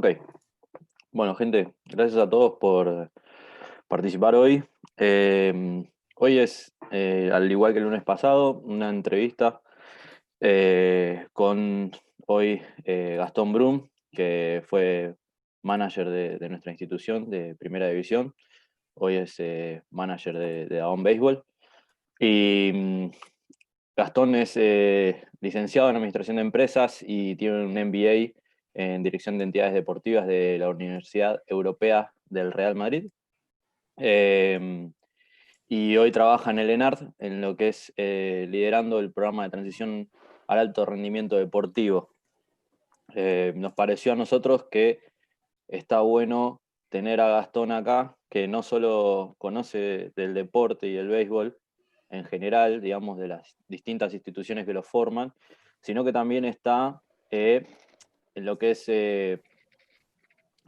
Ok, bueno, gente, gracias a todos por participar hoy. Hoy es, al igual que el lunes pasado, una entrevista con hoy Gastón Brum, que fue manager de nuestra institución de Primera División. Hoy es manager de Dahón Béisbol. Y Gastón es licenciado en Administración de Empresas y tiene un MBA en Dirección de Entidades Deportivas de la Universidad Europea del Real Madrid. Eh, y hoy trabaja en el ENARD, en lo que es liderando el programa de transición al alto rendimiento deportivo. Nos pareció a nosotros que está bueno tener a Gastón acá, que no solo conoce del deporte y el béisbol en general, digamos, de las distintas instituciones que lo forman, sino que también está en lo que es el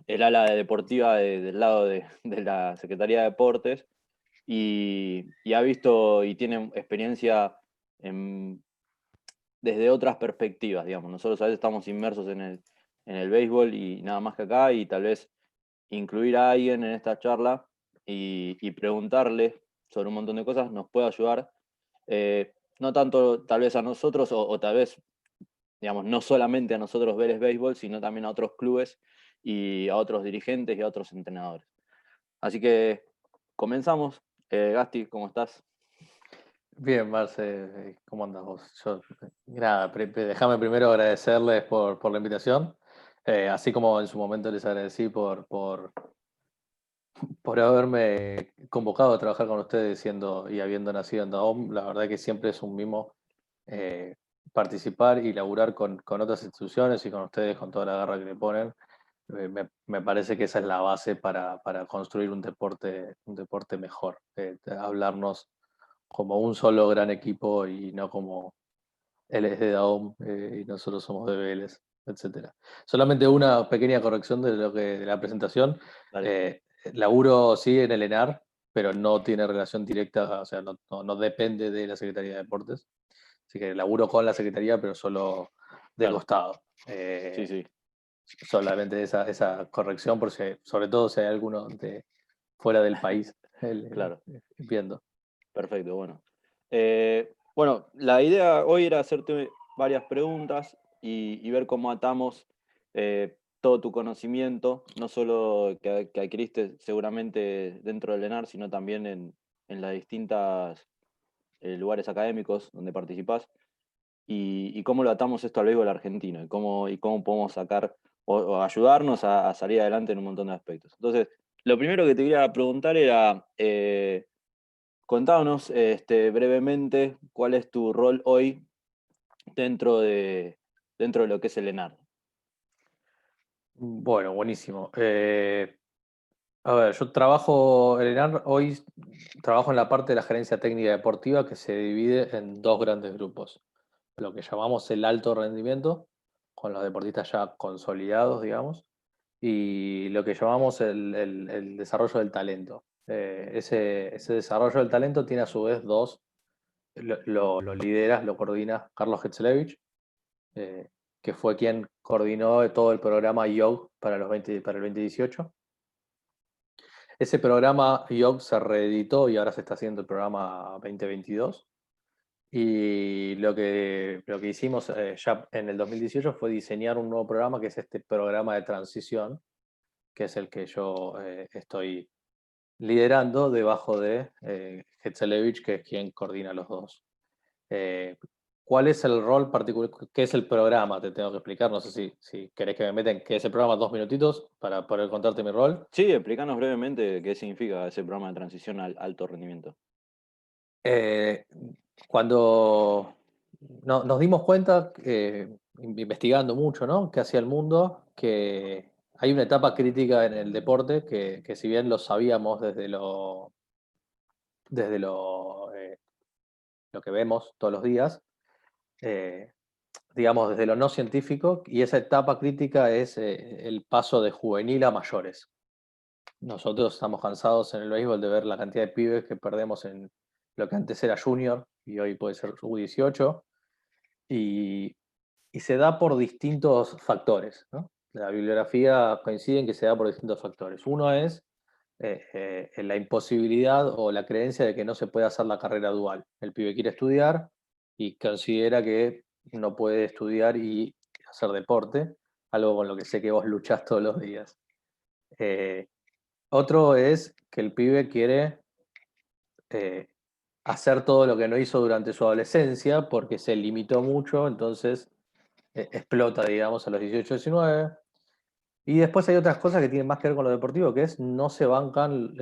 ala deportiva del lado de la Secretaría de Deportes y ha visto y tiene experiencia desde otras perspectivas, digamos. Nosotros a veces estamos inmersos en el béisbol y nada más que acá, y tal vez incluir a alguien en esta charla y preguntarle sobre un montón de cosas nos puede ayudar. No tanto tal vez a nosotros, o tal vez, digamos, no solamente a nosotros ver el béisbol, sino también a otros clubes y a otros dirigentes y a otros entrenadores. Así que comenzamos. Gasti, ¿cómo estás? Bien, Marce, ¿cómo andas vos? Nada, déjame primero agradecerles por la invitación, así como en su momento les agradecí por haberme convocado a trabajar con ustedes y habiendo nacido en Dahom. La verdad que siempre es un mimo eh, participar y laburar con otras instituciones y con ustedes, con toda la garra que le ponen. Me parece que esa es la base para construir un deporte mejor, hablarnos como un solo gran equipo y no como él es de Daom y nosotros somos de Vélez, etcétera. Solamente una pequeña corrección de la presentación. Dale. Eh, Laburo sí en el ENAR, pero no tiene relación directa, o sea, no depende de la Secretaría de Deportes. Así que laburo con la Secretaría, pero solo de Claro, costado. sí, sí, Solamente esa corrección, sobre todo si hay alguno de fuera del país claro. viendo. Perfecto, bueno. Bueno, la idea hoy era hacerte varias preguntas y ver cómo atamos todo tu conocimiento, no solo que adquiriste seguramente dentro del ENAR, sino también en las distintas lugares académicos donde participás, y cómo lo atamos esto al béisbol argentino, y cómo podemos sacar o ayudarnos a salir adelante en un montón de aspectos. Entonces, lo primero que te quería preguntar era... contanos brevemente cuál es tu rol hoy dentro de lo que es el ENAR. Bueno, buenísimo. A ver, yo trabajo en ENAR, hoy trabajo en la parte de la gerencia técnica deportiva que se divide en dos grandes grupos. Lo que llamamos el alto rendimiento, con los deportistas ya consolidados, digamos, y lo que llamamos el desarrollo del talento. Ese desarrollo del talento tiene a su vez dos, lo lidera, lo coordina Carlos Getzelevich, eh, que fue quien coordinó todo el programa YOG para para el 2018. Ese programa YOG se reeditó y ahora se está haciendo el programa 2022. Y lo que hicimos ya en el 2018 fue diseñar un nuevo programa, que es este programa de transición, que es el que yo estoy liderando debajo de Getzelevich, que es quien coordina los dos. Eh, ¿Cuál es el rol particular? ¿Qué es el programa? Te tengo que explicar. No sé si querés que me meten qué es el programa, 2 minutitos para poder contarte mi rol. Sí, explícanos brevemente qué significa ese programa de transición al alto rendimiento. Eh, Cuando nos dimos cuenta, investigando mucho, ¿no? ¿Qué hacía el mundo? Que hay una etapa crítica en el deporte que si bien lo sabíamos desde lo que vemos todos los días, eh, digamos, desde lo no científico, y esa etapa crítica es el paso de juvenil a mayores. Nosotros estamos cansados en el béisbol de ver la cantidad de pibes que perdemos en lo que antes era junior y hoy puede ser U18, y, y se da por distintos factores, ¿no? la bibliografía coincide en que se da por distintos factores. Uno es la imposibilidad o la creencia de que no se puede hacer la carrera dual. El pibe quiere estudiar y considera que no puede estudiar y hacer deporte, algo con lo que sé que vos luchás todos los días. Eh, Otro es que el pibe quiere eh, hacer todo lo que no hizo durante su adolescencia porque se limitó mucho, entonces explota, digamos, a los 18, 19. Y después hay otras cosas que tienen más que ver con lo deportivo, que es no se bancan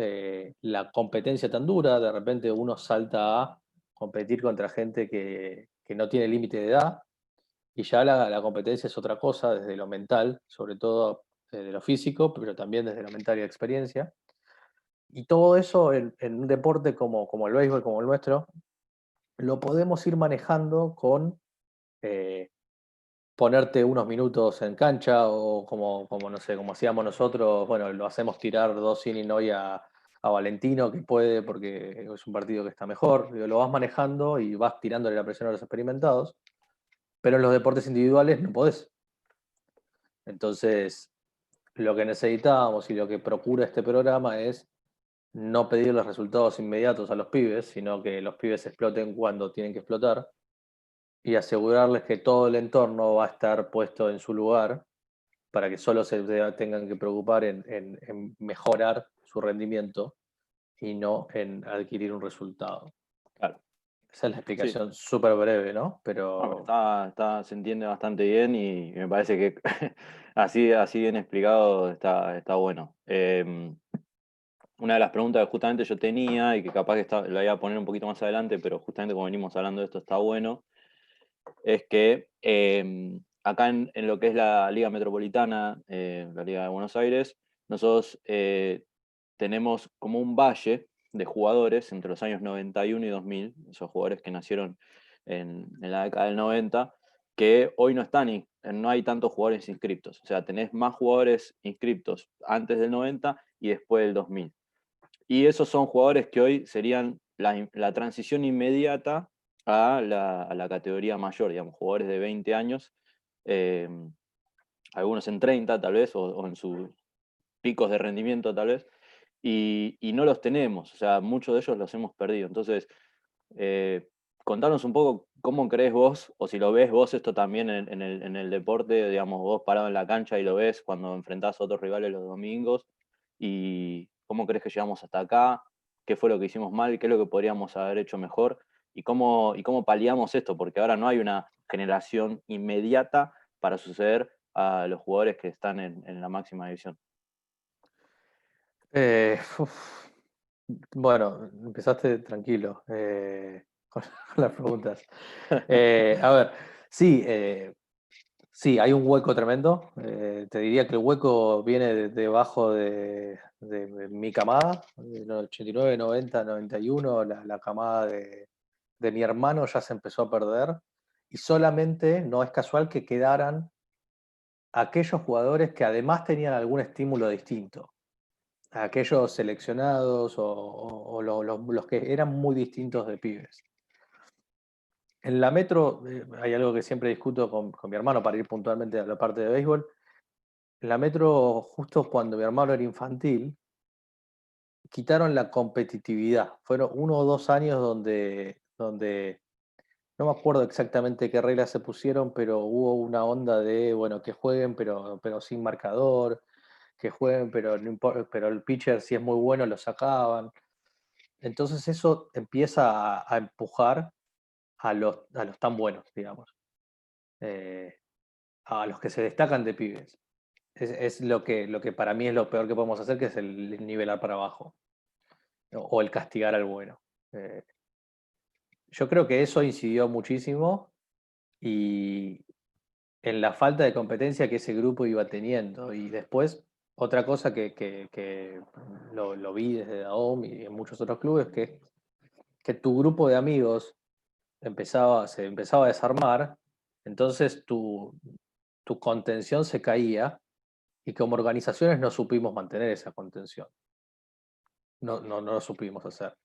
la competencia tan dura, de repente uno salta a competir contra gente que no tiene límite de edad, y ya la competencia es otra cosa desde lo mental, sobre todo de lo físico, pero también desde lo mental y la experiencia. Y todo eso en un deporte como el béisbol, como el nuestro, lo podemos ir manejando con eh, ponerte unos minutos en cancha o como no sé, como hacíamos nosotros, bueno, lo hacemos tirar 2 innings hoy a Valentino, que puede porque es un partido que está mejor, digo, lo vas manejando y vas tirándole la presión a los experimentados, pero en los deportes individuales no podés. Entonces, lo que necesitábamos y lo que procura este programa es no pedir los resultados inmediatos a los pibes, sino que los pibes exploten cuando tienen que explotar y asegurarles que todo el entorno va a estar puesto en su lugar para que solo se tengan que preocupar en mejorar su rendimiento y no en adquirir un resultado. Claro, Esa es la sí. explicación súper breve, ¿no? No, pero Pero se entiende bastante bien y me parece que así bien explicado está bueno. Una de las preguntas que justamente yo tenía y que capaz que la iba a poner un poquito más adelante, pero justamente como venimos hablando de esto está bueno, es que acá en lo que es la Liga Metropolitana, la Liga de Buenos Aires, nosotros tenemos como un valle de jugadores entre los años 91 y 2000, esos jugadores que nacieron en la década del 90, que hoy no están, no hay tantos jugadores inscriptos. O sea, tenés más jugadores inscriptos antes del 90 y después del 2000. Y esos son jugadores que hoy serían la transición inmediata a la categoría mayor, digamos, jugadores de 20 años, eh, algunos en 30 tal vez, o en sus picos de rendimiento tal vez, y no los tenemos, o sea, muchos de ellos los hemos perdido. Entonces, eh, contanos un poco cómo crees vos, o si lo ves vos esto también en el deporte, digamos, vos parado en la cancha y lo ves cuando enfrentás a otros rivales los domingos, y cómo crees que llegamos hasta acá, qué fue lo que hicimos mal, qué es lo que podríamos haber hecho mejor, y cómo paliamos esto, porque ahora no hay una generación inmediata para suceder a los jugadores que están en la máxima división. uf, bueno, empezaste tranquilo con las preguntas. A ver, sí, sí, hay un hueco tremendo. Te diría que el hueco viene debajo de mi camada, del 89, 90, 91, la camada de mi hermano ya se empezó a perder. Y solamente no es casual que quedaran aquellos jugadores que además tenían algún estímulo distinto. Aquellos seleccionados o los que eran muy distintos de pibes. En la Metro hay algo que siempre discuto con mi hermano para ir puntualmente a la parte de béisbol. En la Metro, justo cuando mi hermano era infantil, quitaron la competitividad. Fueron 1 o 2 años donde no me acuerdo exactamente qué reglas se pusieron, pero hubo una onda de, bueno, que jueguen pero sin marcador, que jueguen pero, no pero el pitcher si es muy bueno lo sacaban. Entonces eso empieza a empujar a los tan buenos, digamos, eh, a los que se destacan de pibes. Es lo que para mí es lo peor que podemos hacer, que es el nivelar para abajo, ¿no? O el castigar al bueno. Eh, yo creo que eso incidió muchísimo y en la falta de competencia que ese grupo iba teniendo. Y después, otra cosa que lo vi desde Daom y en muchos otros clubes, que tu grupo de amigos se empezaba a desarmar, entonces tu contención se caía y como organizaciones no supimos mantener esa contención. No lo supimos hacer.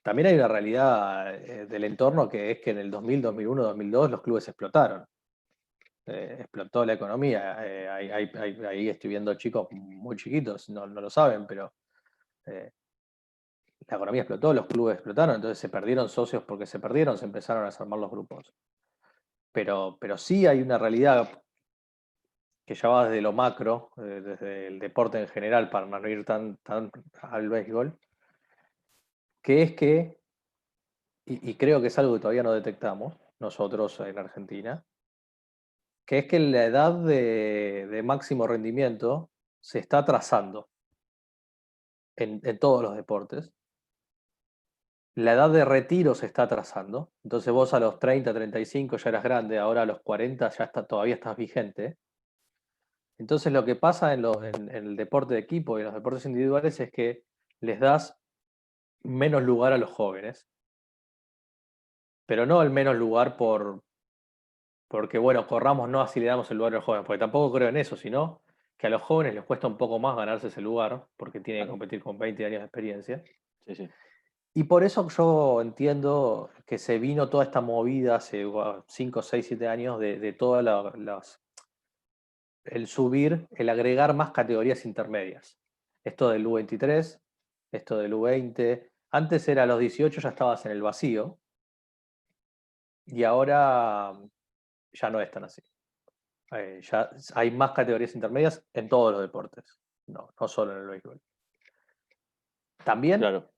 También hay una realidad del entorno que es que en el 2000, 2001, 2002 los clubes explotaron. explotó la economía. Ahí estoy viendo chicos muy chiquitos, no lo saben, pero eh, la economía explotó, los clubes explotaron, entonces se perdieron socios porque se perdieron, se empezaron a desarmar los grupos. Pero sí hay una realidad que ya va desde lo macro, desde el deporte en general, para no ir tan al béisbol, que es que, y creo que es algo que todavía no detectamos nosotros en Argentina, que es que la edad de máximo rendimiento se está atrasando en todos los deportes. La edad de retiro se está atrasando. Entonces vos a los 30, 35 ya eras grande, ahora a los 40 ya todavía estás vigente. Entonces lo que pasa en el deporte de equipo y en los deportes individuales es que les das menos lugar a los jóvenes, pero no el menos lugar porque, bueno, corramos, no así le damos el lugar a los jóvenes, porque tampoco creo en eso, sino que a los jóvenes les cuesta un poco más ganarse ese lugar, porque tienen que Claro. competir con 20 años de experiencia. Sí, sí. Y por eso yo entiendo que se vino toda esta movida hace 5, 6, 7 años de todas el subir, el agregar más categorías intermedias. Esto del U23, esto del U20. Antes era a los 18 ya estabas en el vacío y ahora ya no es tan así. Ya hay más categorías intermedias en todos los deportes, no solo en el béisbol. También Claro.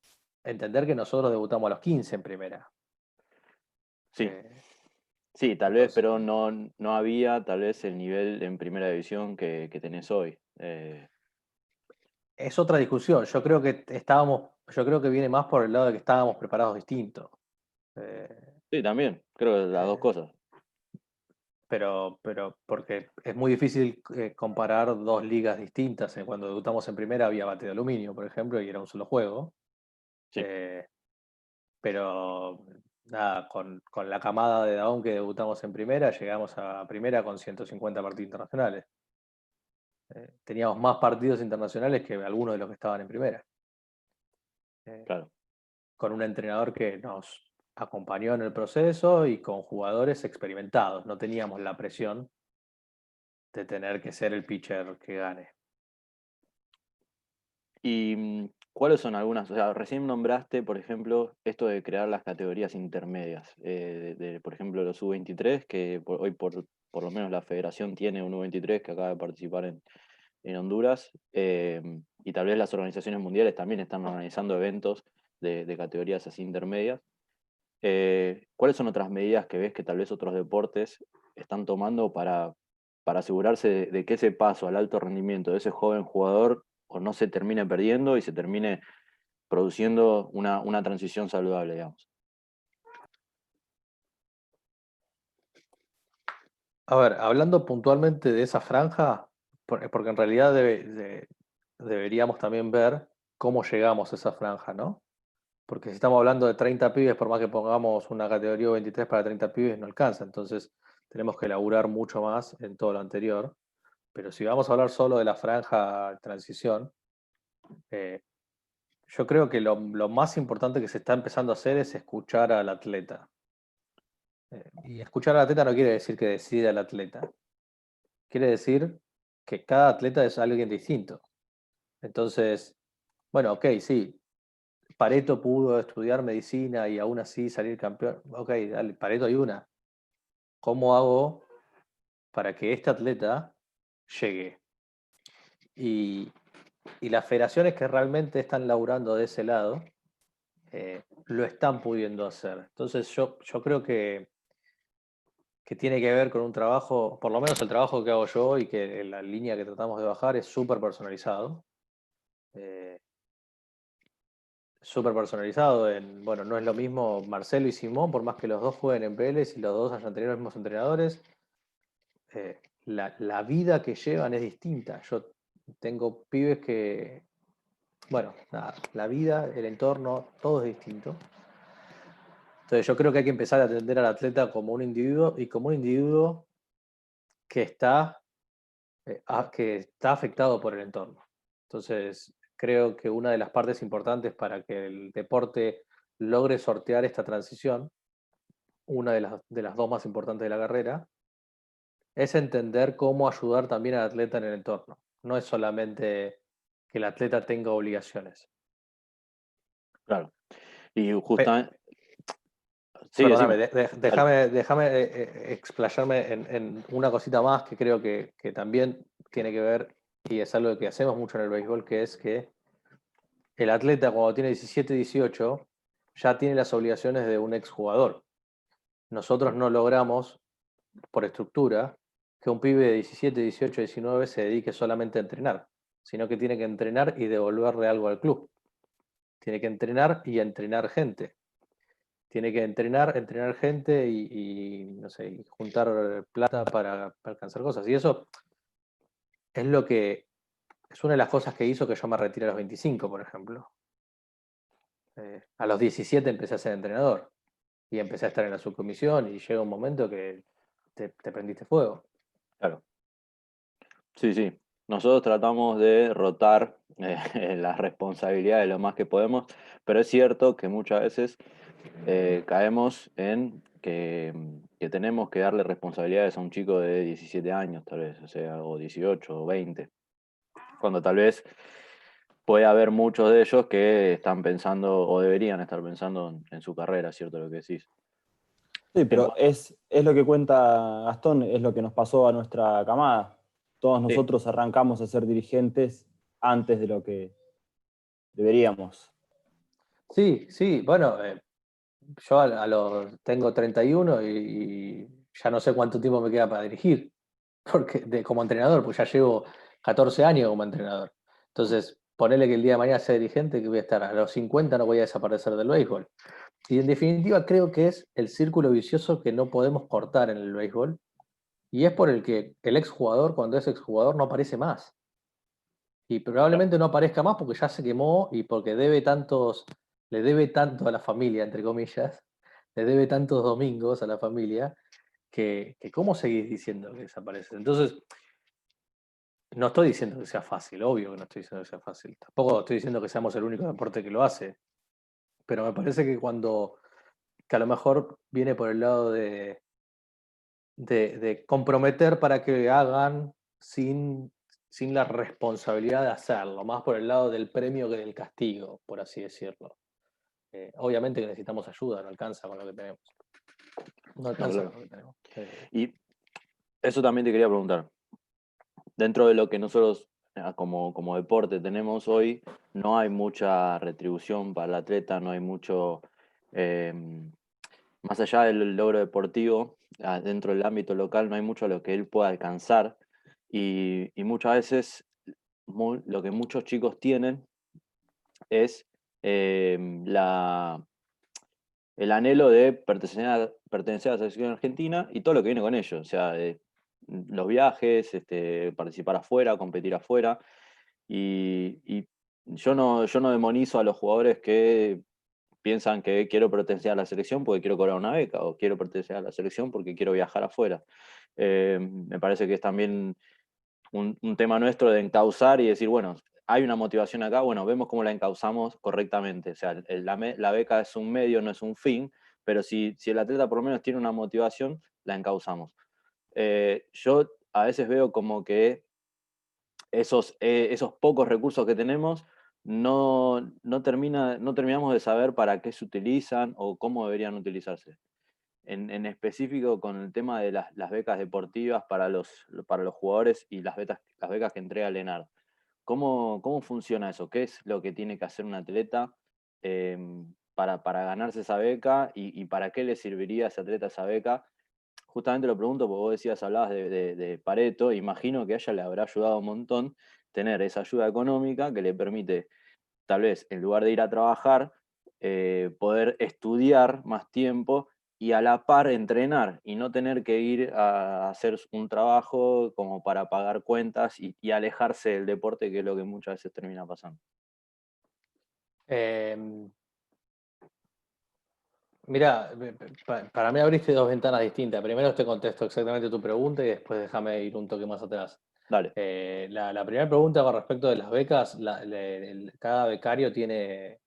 entender que nosotros debutamos a los 15 en primera. Sí. Eh, Sí, tal vez, entonces, pero no había tal vez el nivel en primera división que tenés hoy. es otra discusión. Yo creo que viene más por el lado de que estábamos preparados distintos. Eh, Sí, también, creo que las dos eh, cosas. pero porque es muy difícil comparar dos ligas distintas. Cuando debutamos en primera había bate de aluminio, por ejemplo, y era un solo juego. Sí, Eh, pero nada, con la camada de Dahón que debutamos en primera, llegamos a primera con 150 partidos internacionales. Teníamos más partidos internacionales que algunos de los que estaban en primera. Eh, claro. con un entrenador que nos acompañó en el proceso y con jugadores experimentados. No teníamos la presión de tener que ser el pitcher que gane. ¿Y cuáles son algunas? O sea, recién nombraste, por ejemplo, esto de crear las categorías intermedias, por ejemplo, los U23, que hoy por lo menos la federación tiene un U23 que acaba de participar en Honduras, y tal vez las organizaciones mundiales también están organizando eventos de categorías así intermedias. ¿Cuáles son otras medidas que ves que tal vez otros deportes están tomando para asegurarse de que ese paso al alto rendimiento de ese joven jugador o no se termine perdiendo y se termine produciendo una transición saludable, digamos? A ver, hablando puntualmente de esa franja, porque en realidad deberíamos también ver cómo llegamos a esa franja, ¿no? Porque si estamos hablando de 30 pibes, por más que pongamos una categoría 23 para 30 pibes, no alcanza. Entonces tenemos que elaborar mucho más en todo lo anterior. Pero si vamos a hablar solo de la franja de transición, eh, yo creo que lo más importante que se está empezando a hacer es escuchar al atleta. Y escuchar al atleta no quiere decir que decida el atleta. Quiere decir que cada atleta es alguien distinto. Entonces, bueno, ok, sí, Pareto pudo estudiar medicina y aún así salir campeón. Ok, dale, Pareto hay una. ¿Cómo hago para que este atleta llegue? Y, y las federaciones que realmente están laburando de ese lado, lo están pudiendo hacer. Entonces yo creo que tiene que ver con un trabajo, por lo menos el trabajo que hago yo y que la línea que tratamos de bajar es súper personalizado. Eh, Súper personalizado. Bueno, no es lo mismo Marcelo y Simón, por más que los dos jueguen en Vélez y los dos hayan tenido los mismos entrenadores, la vida que llevan es distinta. Yo tengo pibes que, bueno, nada, la vida, el entorno, todo es distinto. Entonces yo creo que hay que empezar a atender al atleta como un individuo y como un individuo que que está afectado por el entorno. Entonces creo que una de las partes importantes para que el deporte logre sortear esta transición, una de las dos más importantes de la carrera, es entender cómo ayudar también al atleta en el entorno. No es solamente que el atleta tenga obligaciones. Claro. Y Pe- justamente, sí, Perdóname, decime. Dale. déjame explayarme en una cosita más que creo que también tiene que ver, y es algo que hacemos mucho en el béisbol, que es que el atleta cuando tiene 17, 18, ya tiene las obligaciones de un exjugador. Nosotros no logramos, por estructura, que un pibe de 17, 18, 19 se dedique solamente a entrenar, sino que tiene que entrenar y devolverle algo al club. Tiene que entrenar y entrenar gente. Tiene que entrenar gente no sé, y juntar plata para alcanzar cosas. Y eso es lo que es una de las cosas que hizo que yo me retire a los 25, por ejemplo. A los 17 empecé a ser entrenador y empecé a estar en la subcomisión y llega un momento que te prendiste fuego. Claro. Sí, sí. Nosotros tratamos de rotar las responsabilidades lo más que podemos, pero es cierto que muchas veces caemos en que tenemos que darle responsabilidades a un chico de 17 años, tal vez, o sea, o 18 o 20, cuando tal vez puede haber muchos de ellos que están pensando o deberían estar pensando en su carrera, ¿cierto lo que decís? Sí, En pero cuanto- es lo que cuenta Gastón, es lo que nos pasó a nuestra camada. Todos Sí, nosotros arrancamos a ser dirigentes antes de lo que deberíamos. sí, sí. Bueno, yo tengo 31 y ya no sé cuánto tiempo me queda para dirigir, porque como entrenador, pues ya llevo 14 años como entrenador. Entonces, ponele que el día de mañana sea dirigente, que voy a estar a los 50, no voy a desaparecer del béisbol. Y en definitiva creo que es el círculo vicioso que no podemos cortar en el béisbol, y es por el que el exjugador, cuando es exjugador, no aparece más. Y probablemente no aparezca más porque ya se quemó y porque le debe tanto a la familia, entre comillas, le debe tantos domingos a la familia, que ¿cómo seguís diciendo que desaparece? Entonces, no estoy diciendo que sea fácil, obvio que no estoy diciendo que sea fácil. Tampoco estoy diciendo que seamos el único deporte que lo hace. Pero me parece que a lo mejor viene por el lado de comprometer para que hagan sin la responsabilidad de hacerlo, más por el lado del premio que del castigo, por así decirlo. Obviamente que necesitamos ayuda, no alcanza con lo que tenemos. No Claro, alcanza con claro. lo que tenemos. Y eso también te quería preguntar. Dentro de lo que nosotros como deporte tenemos hoy, no hay mucha retribución para el atleta, no hay mucho, eh, más allá del logro deportivo, dentro del ámbito local, no hay mucho a lo que él pueda alcanzar y muchas veces lo que muchos chicos tienen es eh, la, el anhelo de pertenecer a la selección argentina y todo lo que viene con ello, o sea, los viajes, participar afuera, competir afuera, y yo no demonizo a los jugadores que piensan que quiero pertenecer a la selección porque quiero cobrar una beca, o quiero pertenecer a la selección porque quiero viajar afuera. Me parece que es también un tema nuestro de encauzar y decir, bueno, hay una motivación acá, bueno, vemos cómo la encauzamos correctamente. O sea, la beca es un medio, no es un fin, pero si el atleta por lo menos tiene una motivación, la encauzamos. Yo a veces veo como que esos pocos recursos que tenemos no terminamos de saber para qué se utilizan o cómo deberían utilizarse. En específico con el tema de las becas deportivas para los jugadores y las becas que entrega Lenar. ¿Cómo funciona eso? ¿Qué es lo que tiene que hacer un atleta eh, para ganarse esa beca y para qué le serviría a ese atleta esa beca? Justamente lo pregunto porque vos decías, hablabas de Pareto, imagino que a ella le habrá ayudado un montón tener esa ayuda económica que le permite, tal vez, en lugar de ir a trabajar, poder estudiar más tiempo y a la par entrenar y no tener que ir a hacer un trabajo como para pagar cuentas y alejarse del deporte, que es lo que muchas veces termina pasando. Eh, Mira, para mí abriste dos ventanas distintas. Primero te contesto exactamente tu pregunta y después déjame ir un toque más atrás. Dale. La primera pregunta con respecto de las becas, cada becario tiene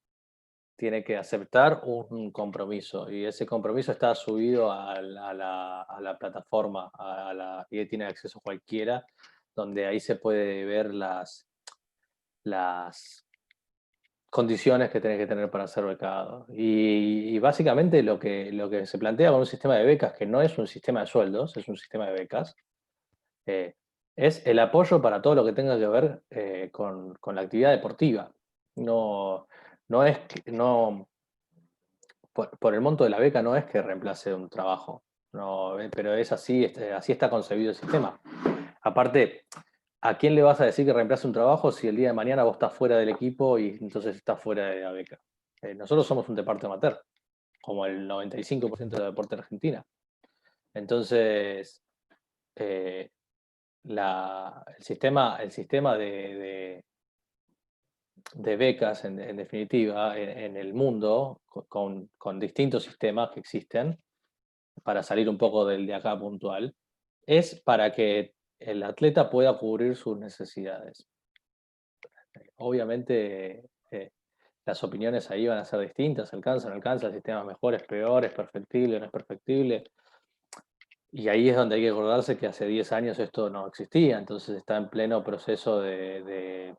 tiene que aceptar un compromiso y ese compromiso está subido a la plataforma y tiene acceso cualquiera, donde ahí se puede ver las condiciones que tenés que tener para ser becado. Y básicamente lo que se plantea con un sistema de becas, que no es un sistema de sueldos, es un sistema de becas, es el apoyo para todo lo que tenga que ver con la actividad deportiva. No, no es que, no, por el monto de la beca no es que reemplace un trabajo, no, pero es así, así está concebido el sistema. Aparte, ¿a quién le vas a decir que reemplace un trabajo si el día de mañana vos estás fuera del equipo y entonces estás fuera de la beca? Nosotros somos un deporte amateur, como el 95% del deporte en Argentina. Entonces, eh, el sistema de becas, en definitiva, en el mundo, con distintos sistemas que existen, para salir un poco del de acá puntual, es para que el atleta pueda cubrir sus necesidades. Obviamente, las opiniones ahí van a ser distintas, alcanza, no alcanza, sistemas mejores, peores, perfectible, no es perfectible. Y ahí es donde hay que acordarse que hace 10 años esto no existía, entonces está en pleno proceso de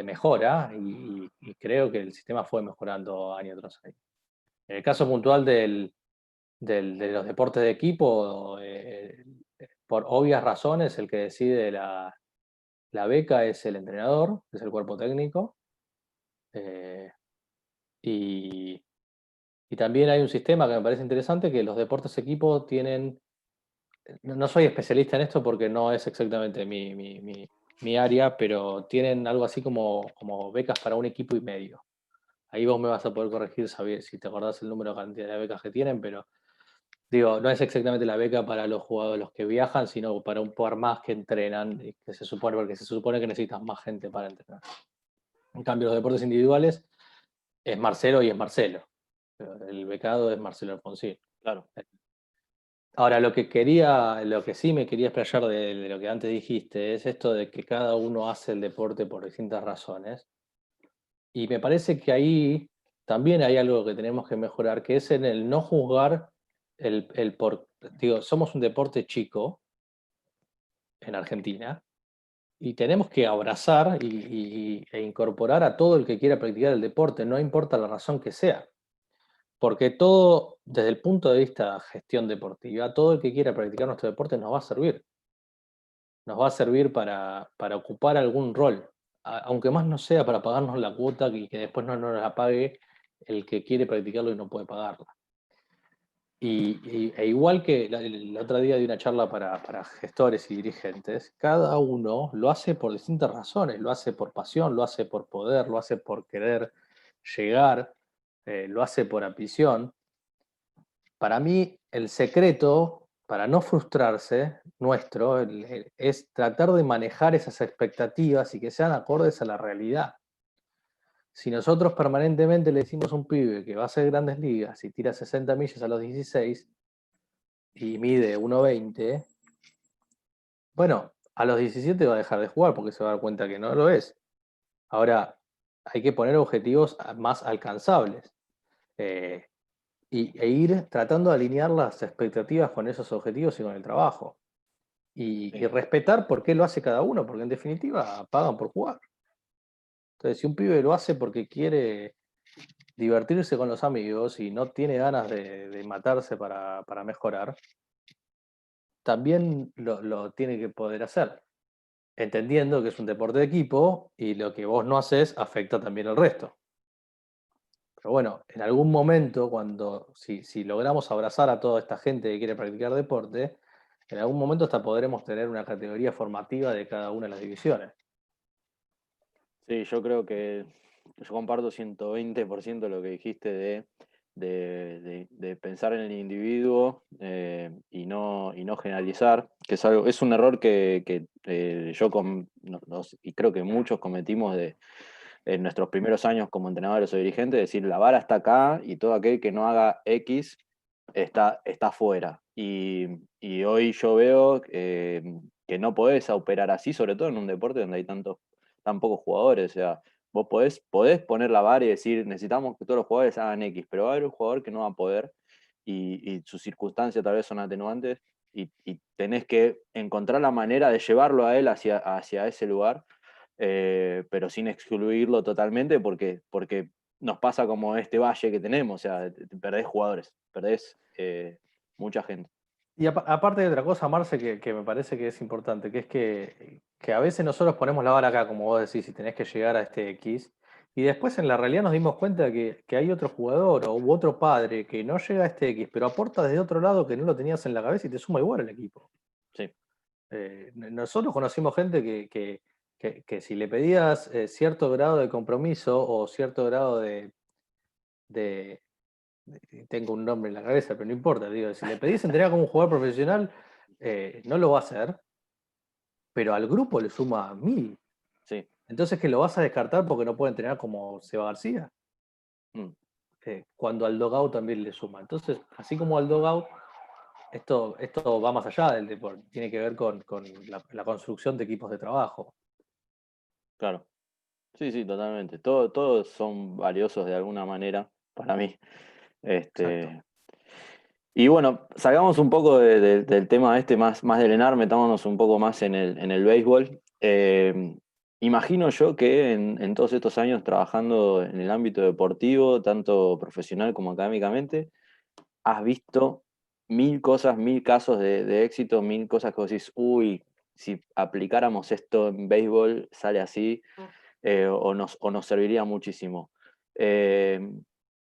mejora y creo que el sistema fue mejorando año tras año. En el caso puntual de los deportes de equipo, por obvias razones, el que decide la beca es el entrenador, es el cuerpo técnico. eh, y, y también hay un sistema que me parece interesante, que los deportes equipo tienen, no soy especialista en esto porque no es exactamente mi área, pero tienen algo así como becas para un equipo y medio. Ahí vos me vas a poder corregir, si te acordás el número de cantidad de becas que tienen, pero digo, no es exactamente la beca para los jugadores los que viajan, sino para un par más que entrenan, y que se supone, porque se supone que necesitas más gente para entrenar. En cambio, los deportes individuales es Marcelo y es Marcelo. El becado es Marcelo Alfonsín. Claro. Ahora, lo que sí me quería explayar de lo que antes dijiste, es esto de que cada uno hace el deporte por distintas razones. Y me parece que ahí también hay algo que tenemos que mejorar, que es en el no juzgar digo, somos un deporte chico en Argentina y tenemos que abrazar e incorporar a todo el que quiera practicar el deporte, no importa la razón que sea. Porque todo, desde el punto de vista de gestión deportiva, todo el que quiera practicar nuestro deporte nos va a servir. Nos va a servir para ocupar algún rol, aunque más no sea para pagarnos la cuota y que después no nos la pague el que quiere practicarlo y no puede pagarla. E igual que el otro día di una charla para gestores y dirigentes, cada uno lo hace por distintas razones, lo hace por pasión, lo hace por poder, lo hace por querer llegar, lo hace por ambición. Para mí, el secreto, para no frustrarse, nuestro, es tratar de manejar esas expectativas y que sean acordes a la realidad. Si nosotros permanentemente le decimos a un pibe que va a hacer grandes ligas y tira 60 millas a los 16 y mide 1,20, bueno, a los 17 va a dejar de jugar porque se va a dar cuenta que no lo es. Ahora, hay que poner objetivos más alcanzables. E ir tratando de alinear las expectativas con esos objetivos y con el trabajo. Y respetar por qué lo hace cada uno, porque en definitiva pagan por jugar. Entonces, si un pibe lo hace porque quiere divertirse con los amigos y no tiene ganas de matarse para mejorar, también lo tiene que poder hacer, entendiendo que es un deporte de equipo y lo que vos no haces afecta también al resto. Pero bueno, en algún momento, si logramos abrazar a toda esta gente que quiere practicar deporte, en algún momento hasta podremos tener una categoría formativa de cada una de las divisiones. Sí, yo creo que yo comparto 120% lo que dijiste de pensar en el individuo y no generalizar, que es un error que yo y creo que muchos cometimos en nuestros primeros años como entrenadores o dirigentes, decir la vara está acá y todo aquel que no haga X está fuera. Y hoy yo veo que no podés operar así, sobre todo en un deporte donde hay tan pocos jugadores. O sea, Vos podés poner la vara y decir, necesitamos que todos los jugadores hagan X, pero va a haber un jugador que no va a poder y sus circunstancias tal vez son atenuantes y tenés que encontrar la manera de llevarlo a él hacia ese lugar, pero sin excluirlo totalmente porque nos pasa como este valle que tenemos, o sea, perdés jugadores, perdés mucha gente. Y aparte de otra cosa, Marce, que me parece que es importante, que es que a veces nosotros ponemos la vara acá, como vos decís, si tenés que llegar a este X, y después en la realidad nos dimos cuenta que hay otro jugador u otro padre que no llega a este X, pero aporta desde otro lado que no lo tenías en la cabeza y te suma igual al equipo. Sí. Nosotros conocimos gente que si le pedías cierto grado de compromiso o cierto grado de- tengo un nombre en la cabeza, pero no importa, digo, si le pedís entrenar como un jugador profesional, no lo va a hacer, pero al grupo le suma 1000. Sí. Entonces, ¿que lo vas a descartar porque no puede entrenar como Seba García? Mm. Cuando al dogout también le suma. Entonces, así como al dogout, esto va más allá del deporte, tiene que ver con la construcción de equipos de trabajo. Claro. Sí, sí, totalmente. Todos son valiosos de alguna manera para mí. Exacto. Y bueno, salgamos un poco del tema más del ENAR, metámonos un poco más en el béisbol. Imagino yo que en todos estos años trabajando en el ámbito deportivo, tanto profesional como académicamente, has visto 1000 cosas, 1000 casos de éxito, 1000 cosas que vos decís, uy, si aplicáramos esto en béisbol, sale así, o nos serviría muchísimo. Eh,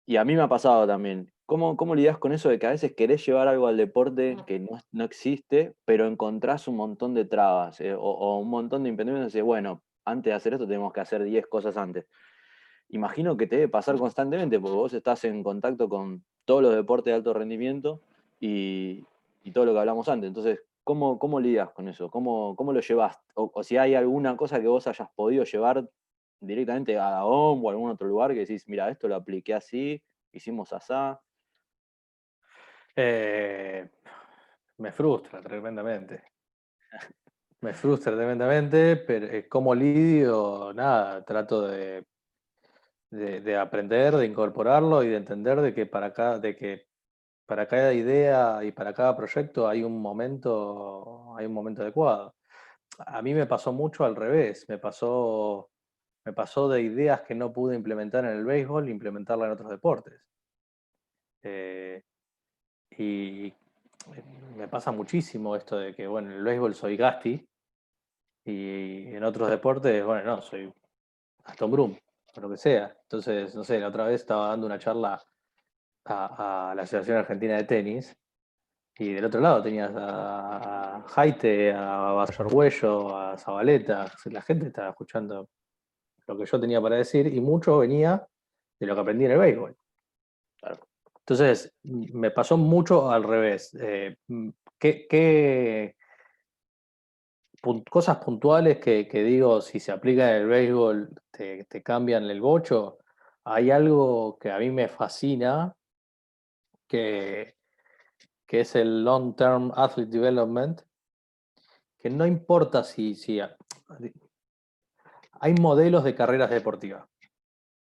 y a mí me ha pasado también. ¿Cómo lidias con eso de que a veces querés llevar algo al deporte que no existe, pero encontrás un montón de trabas, o un montón de impedimentos y decís, bueno, antes de hacer esto tenemos que hacer 10 cosas antes? Imagino que te debe pasar constantemente porque vos estás en contacto con todos los deportes de alto rendimiento y todo lo que hablamos antes. Entonces, ¿cómo lidias con eso? ¿Cómo lo llevas? O si hay alguna cosa que vos hayas podido llevar directamente a Dahom o a algún otro lugar que decís, mira, esto lo apliqué así, hicimos asá. Eh, Me frustra tremendamente. Me frustra tremendamente, pero como lidio, nada, trato de aprender, de incorporarlo y de entender de que para cada idea y para cada proyecto hay un momento adecuado. A mí me pasó mucho al revés, me pasó de ideas que no pude implementar en el béisbol, implementarla en otros deportes. Eh, y me pasa muchísimo esto de que, bueno, en el béisbol soy Gasti y en otros deportes, bueno, no, soy Aston Broom, o lo que sea. Entonces, no sé, la otra vez estaba dando una charla a la Asociación Argentina de Tenis y del otro lado tenías a Jaite, a Huello, a Zabaleta. La gente estaba escuchando lo que yo tenía para decir y mucho venía de lo que aprendí en el béisbol. Claro. Entonces, me pasó mucho al revés. ¿Qué cosas puntuales que digo, si se aplica en el béisbol, te cambian el bocho? Hay algo que a mí me fascina, que, que es el Long Term Athlete Development, que no importa si hay modelos de carreras deportivas.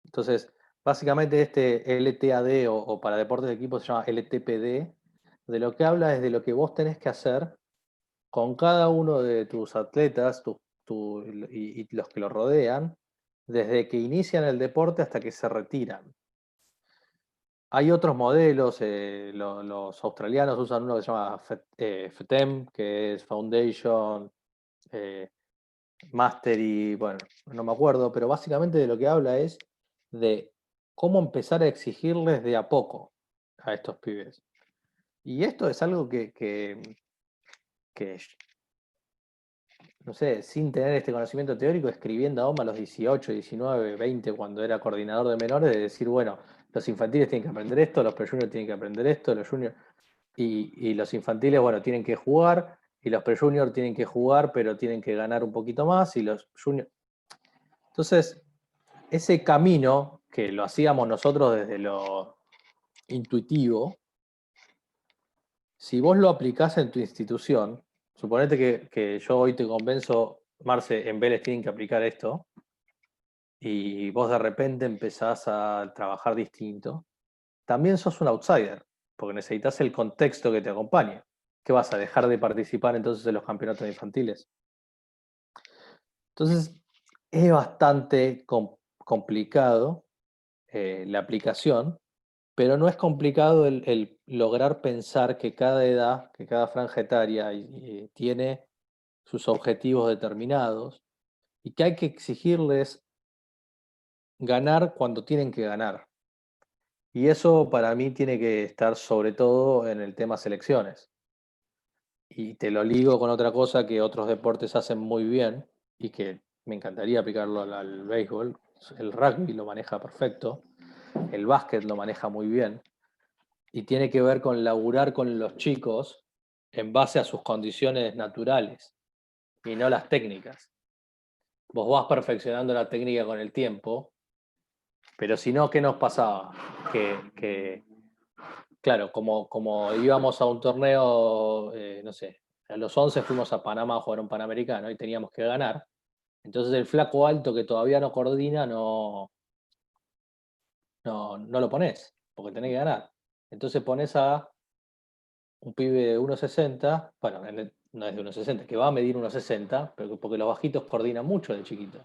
Entonces, básicamente este LTAD o para deportes de equipo se llama LTPD, de lo que habla es de lo que vos tenés que hacer con cada uno de tus atletas y los que lo rodean, desde que inician el deporte hasta que se retiran. Hay otros modelos, los australianos usan uno que se llama FETEM, que es Foundation, eh, Mastery, bueno, no me acuerdo, pero básicamente de lo que habla es de cómo empezar a exigirles de a poco a estos pibes. Y esto es algo que no sé, sin tener este conocimiento teórico, escribiendo a OMA a los 18, 19, 20, cuando era coordinador de menores, de decir, bueno, los infantiles tienen que aprender esto, los pre-juniors tienen que aprender esto, los juniors, y los infantiles, bueno, tienen que jugar, y los pre-juniors tienen que jugar, pero tienen que ganar un poquito más, y los juniors... Entonces, ese camino que lo hacíamos nosotros desde lo intuitivo, si vos lo aplicás en tu institución, suponete que yo hoy te convenzo, Marce, en Vélez tienen que aplicar esto, y vos de repente empezás a trabajar distinto, también sos un outsider, porque necesitas el contexto que te acompañe. ¿Qué vas a dejar de participar entonces en los campeonatos infantiles? Entonces, es bastante complicado la aplicación, pero no es complicado el lograr pensar que cada edad, que cada franja etaria tiene sus objetivos determinados y que hay que exigirles ganar cuando tienen que ganar. Y eso para mí tiene que estar sobre todo en el tema selecciones. Y te lo ligo con otra cosa que otros deportes hacen muy bien y que me encantaría aplicarlo al béisbol. El rugby lo maneja perfecto, el básquet lo maneja muy bien y tiene que ver con laburar con los chicos en base a sus condiciones naturales y no las técnicas. Vos vas perfeccionando la técnica con el tiempo, pero si no, ¿qué nos pasaba? Claro, como íbamos a un torneo, no sé, a los 11 fuimos a Panamá a jugar un Panamericano y teníamos que ganar. Entonces el flaco alto que todavía no coordina no lo pones, porque tenés que ganar. Entonces pones a un pibe de 1,60, bueno, no es de 1,60, que va a medir 1,60, pero porque los bajitos coordinan mucho de chiquito.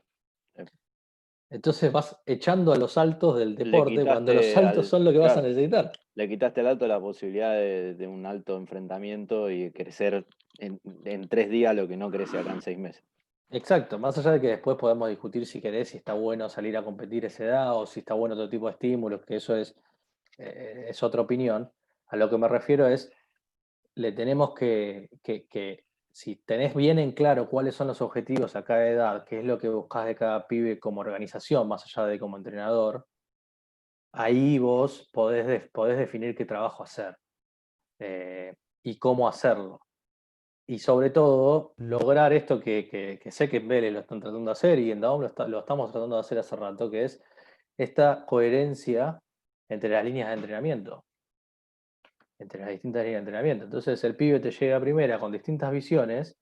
Entonces vas echando a los altos del Le deporte cuando los quitaste altos son lo que vas a claro, necesitar. le quitaste al alto la posibilidad de un alto enfrentamiento y crecer en 3 días lo que no crece acá en 6 meses. Exacto, más allá de que después podemos discutir si querés, si está bueno salir a competir a esa edad o si está bueno otro tipo de estímulos, que eso es otra opinión. A lo que me refiero es, le tenemos que, si tenés bien en claro cuáles son los objetivos a cada edad, qué es lo que buscás de cada pibe como organización, más allá de como entrenador, ahí vos podés definir qué trabajo hacer eh, y cómo hacerlo. Y sobre todo, lograr esto que sé que en Vélez lo están tratando de hacer y en Daom lo estamos tratando de hacer hace rato, que es esta coherencia entre las líneas de entrenamiento, entre las distintas líneas de entrenamiento. Entonces el pibe te llega a primera con distintas visiones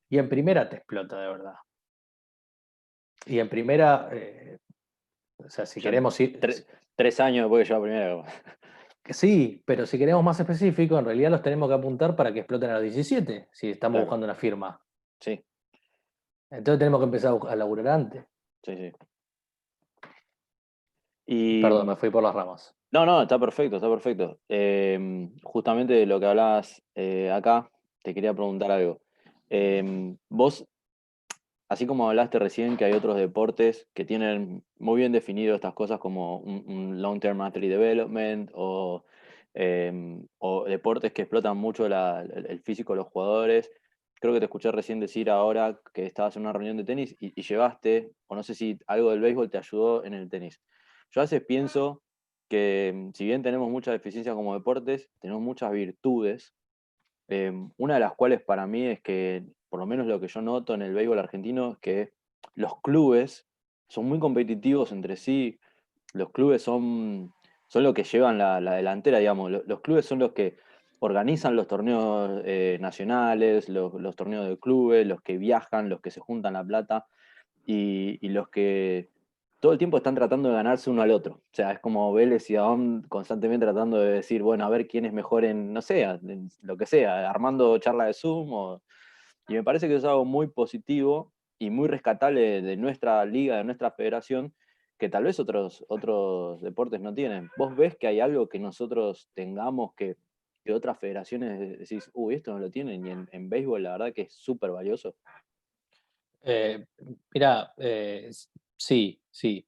y en primera te explota de verdad. Y en primera, o sea, si Ya queremos ir, 3 años después que yo primero. sí, pero si queremos más específico, en realidad los tenemos que apuntar para que exploten a los 17, si estamos Claro, buscando una firma. sí, Entonces tenemos que empezar a laburar antes. sí, sí. Y Perdón, me fui por las ramas. no, está perfecto, está perfecto. Justamente de lo que hablabas acá, te quería preguntar algo. Vos, así como hablaste recién que hay otros deportes que tienen muy bien definido estas cosas como un long-term athlete development o deportes que explotan mucho el físico de los jugadores. Creo que te escuché recién decir ahora que estabas en una reunión de tenis y llevaste, o no sé si algo del béisbol te ayudó en el tenis. Yo a veces pienso que si bien tenemos muchas deficiencias como deportes, tenemos muchas virtudes, una de las cuales para mí es que, por lo menos lo que yo noto en el béisbol argentino, es que los clubes son muy competitivos entre sí. Los clubes son los que llevan la delantera, digamos. Los clubes son los que organizan los torneos nacionales, los torneos de clubes, los que viajan, los que se juntan la plata y los que todo el tiempo están tratando de ganarse uno al otro. O sea, es como Vélez y Daom constantemente tratando de decir, bueno, a ver quién es mejor en, no sé, en lo que sea, armando charla de Zoom. Y me parece que es algo muy positivo y muy rescatable de nuestra liga, de nuestra federación, que tal vez otros deportes no tienen. ¿Vos ves que hay algo que nosotros tengamos que otras federaciones decís, uy, esto no lo tienen? Y en béisbol la verdad que es súper valioso. Eh, Mira, sí, sí.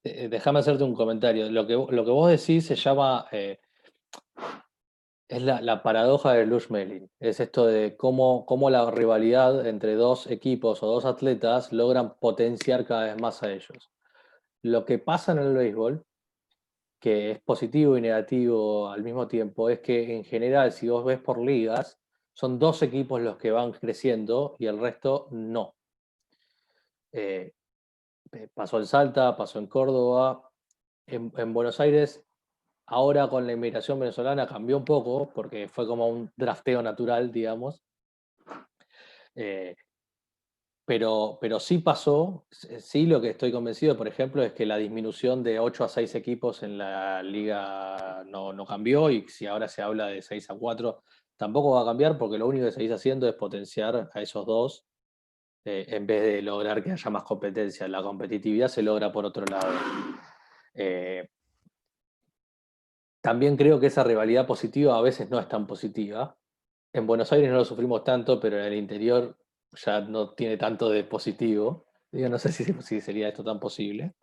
Déjame hacerte un comentario. Lo que vos decís se llama, es la paradoja de Lush-Melin. Es esto de cómo la rivalidad entre dos equipos o dos atletas logran potenciar cada vez más a ellos. Lo que pasa en el béisbol, que es positivo y negativo al mismo tiempo, es que en general, si vos ves por ligas, son dos equipos los que van creciendo y el resto no. Eh, Pasó en Salta, pasó en Córdoba, en Buenos Aires, ahora con la inmigración venezolana cambió un poco, porque fue como un drafteo natural, digamos. Eh, pero sí pasó, sí lo que estoy convencido, por ejemplo, es que la disminución de 8 a 6 equipos en la liga no cambió, y si ahora se habla de 6 a 4, tampoco va a cambiar, porque lo único que seguís haciendo es potenciar a esos dos, en vez de lograr que haya más competencia. La competitividad se logra por otro lado. Eh, También creo que esa rivalidad positiva a veces no es tan positiva. En Buenos Aires no lo sufrimos tanto, pero en el interior ya no tiene tanto de positivo. Yo no sé si sería esto tan posible.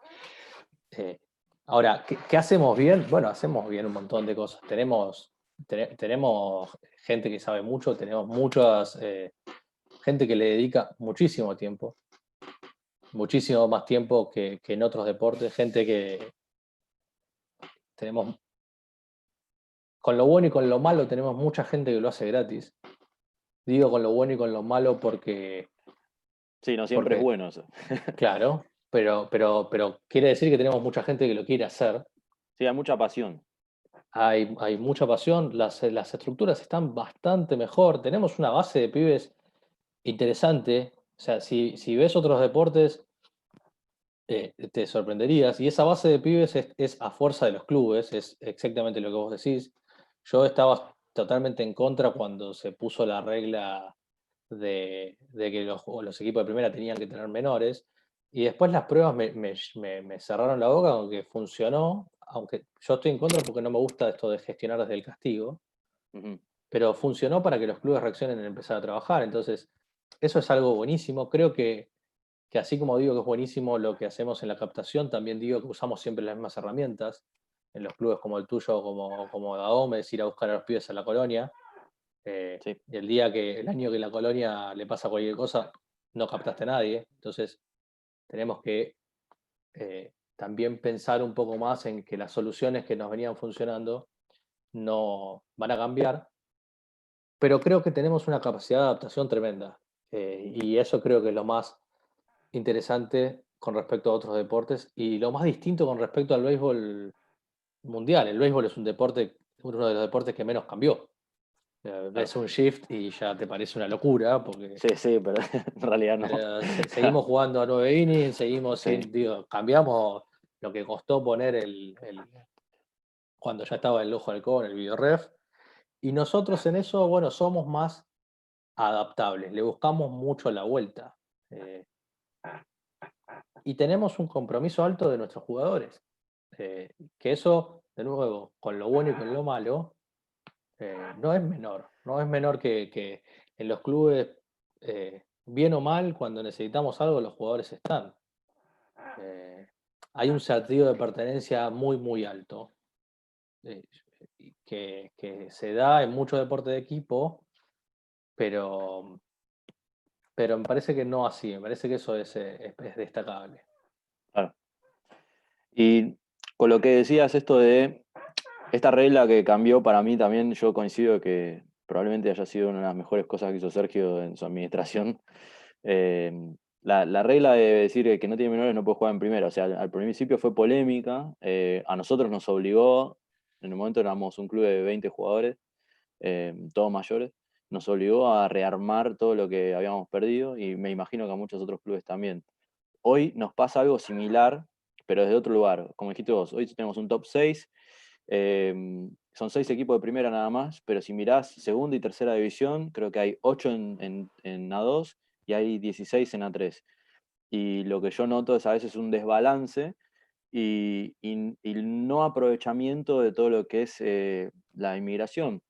Eh, Ahora, ¿qué hacemos bien? Bueno, hacemos bien un montón de cosas. Tenemos gente que sabe mucho, tenemos muchas gente que le dedica muchísimo más tiempo que en otros deportes, gente que tenemos, con lo bueno y con lo malo, tenemos mucha gente que lo hace gratis. Digo con lo bueno y con lo malo Sí, no siempre es porque bueno eso. claro, pero quiere decir que tenemos mucha gente que lo quiere hacer. Sí, hay mucha pasión. Hay mucha pasión, las estructuras están bastante mejor, tenemos una base de pibes interesante. O sea, si ves otros deportes, te sorprenderías. Y esa base de pibes es a fuerza de los clubes, es exactamente lo que vos decís. Yo estaba totalmente en contra cuando se puso la regla de que los equipos de primera tenían que tener menores. Y después las pruebas me cerraron la boca, aunque funcionó, aunque yo estoy en contra porque no me gusta esto de gestionar desde el castigo, Ujú. pero funcionó para que los clubes reaccionen y empezar a trabajar. Entonces, eso es algo buenísimo. Creo que así como digo que es buenísimo lo que hacemos en la captación, también digo que usamos siempre las mismas herramientas en los clubes como el tuyo, como Dahome, es ir a buscar a los pibes a la colonia. Sí, Y el año que la colonia le pasa cualquier cosa, no captaste a nadie. Entonces, tenemos que también pensar un poco más en que las soluciones que nos venían funcionando no van a cambiar, pero creo que tenemos una capacidad de adaptación tremenda. Y eso creo que es lo más interesante con respecto a otros deportes y lo más distinto con respecto al béisbol mundial. El béisbol es uno de los deportes que menos cambió. claro. Ves un shift y ya te parece una locura, porque Sí, sí, pero en realidad no. seguimos jugando a 9 innings, Sí, cambiamos lo que costó poner cuando ya estaba el ojo de halcón, el videoref, y nosotros en eso, bueno, somos más adaptables, le buscamos mucho la vuelta. Eh, y tenemos un compromiso alto de nuestros jugadores. Que eso, de nuevo, con lo bueno y con lo malo, no es menor. No es menor que en los clubes, bien o mal, cuando necesitamos algo, los jugadores están. Eh, Hay un sentido de pertenencia muy alto, eh, que se da en muchos deportes de equipo, pero, pero me parece que no así. Me parece que eso es destacable. claro. Y con lo que decías, esto de esta regla que cambió para mí también, yo coincido que probablemente haya sido una de las mejores cosas que hizo Sergio en su administración. Eh, la regla de decir que no tiene menores no puede jugar en primera, o sea, al principio fue polémica, a nosotros nos obligó, en el momento éramos un club de 20 jugadores, todos mayores, nos obligó a rearmar todo lo que habíamos perdido y me imagino que a muchos otros clubes también. Hoy nos pasa algo similar, pero desde otro lugar. Como dijiste vos, hoy tenemos un top 6, son 6 equipos de primera nada más, pero si mirás segunda y tercera división, creo que hay 8 en A2 y hay 16 en A3. Y lo que yo noto es a veces un desbalance y no aprovechamiento de todo lo que es la inmigración.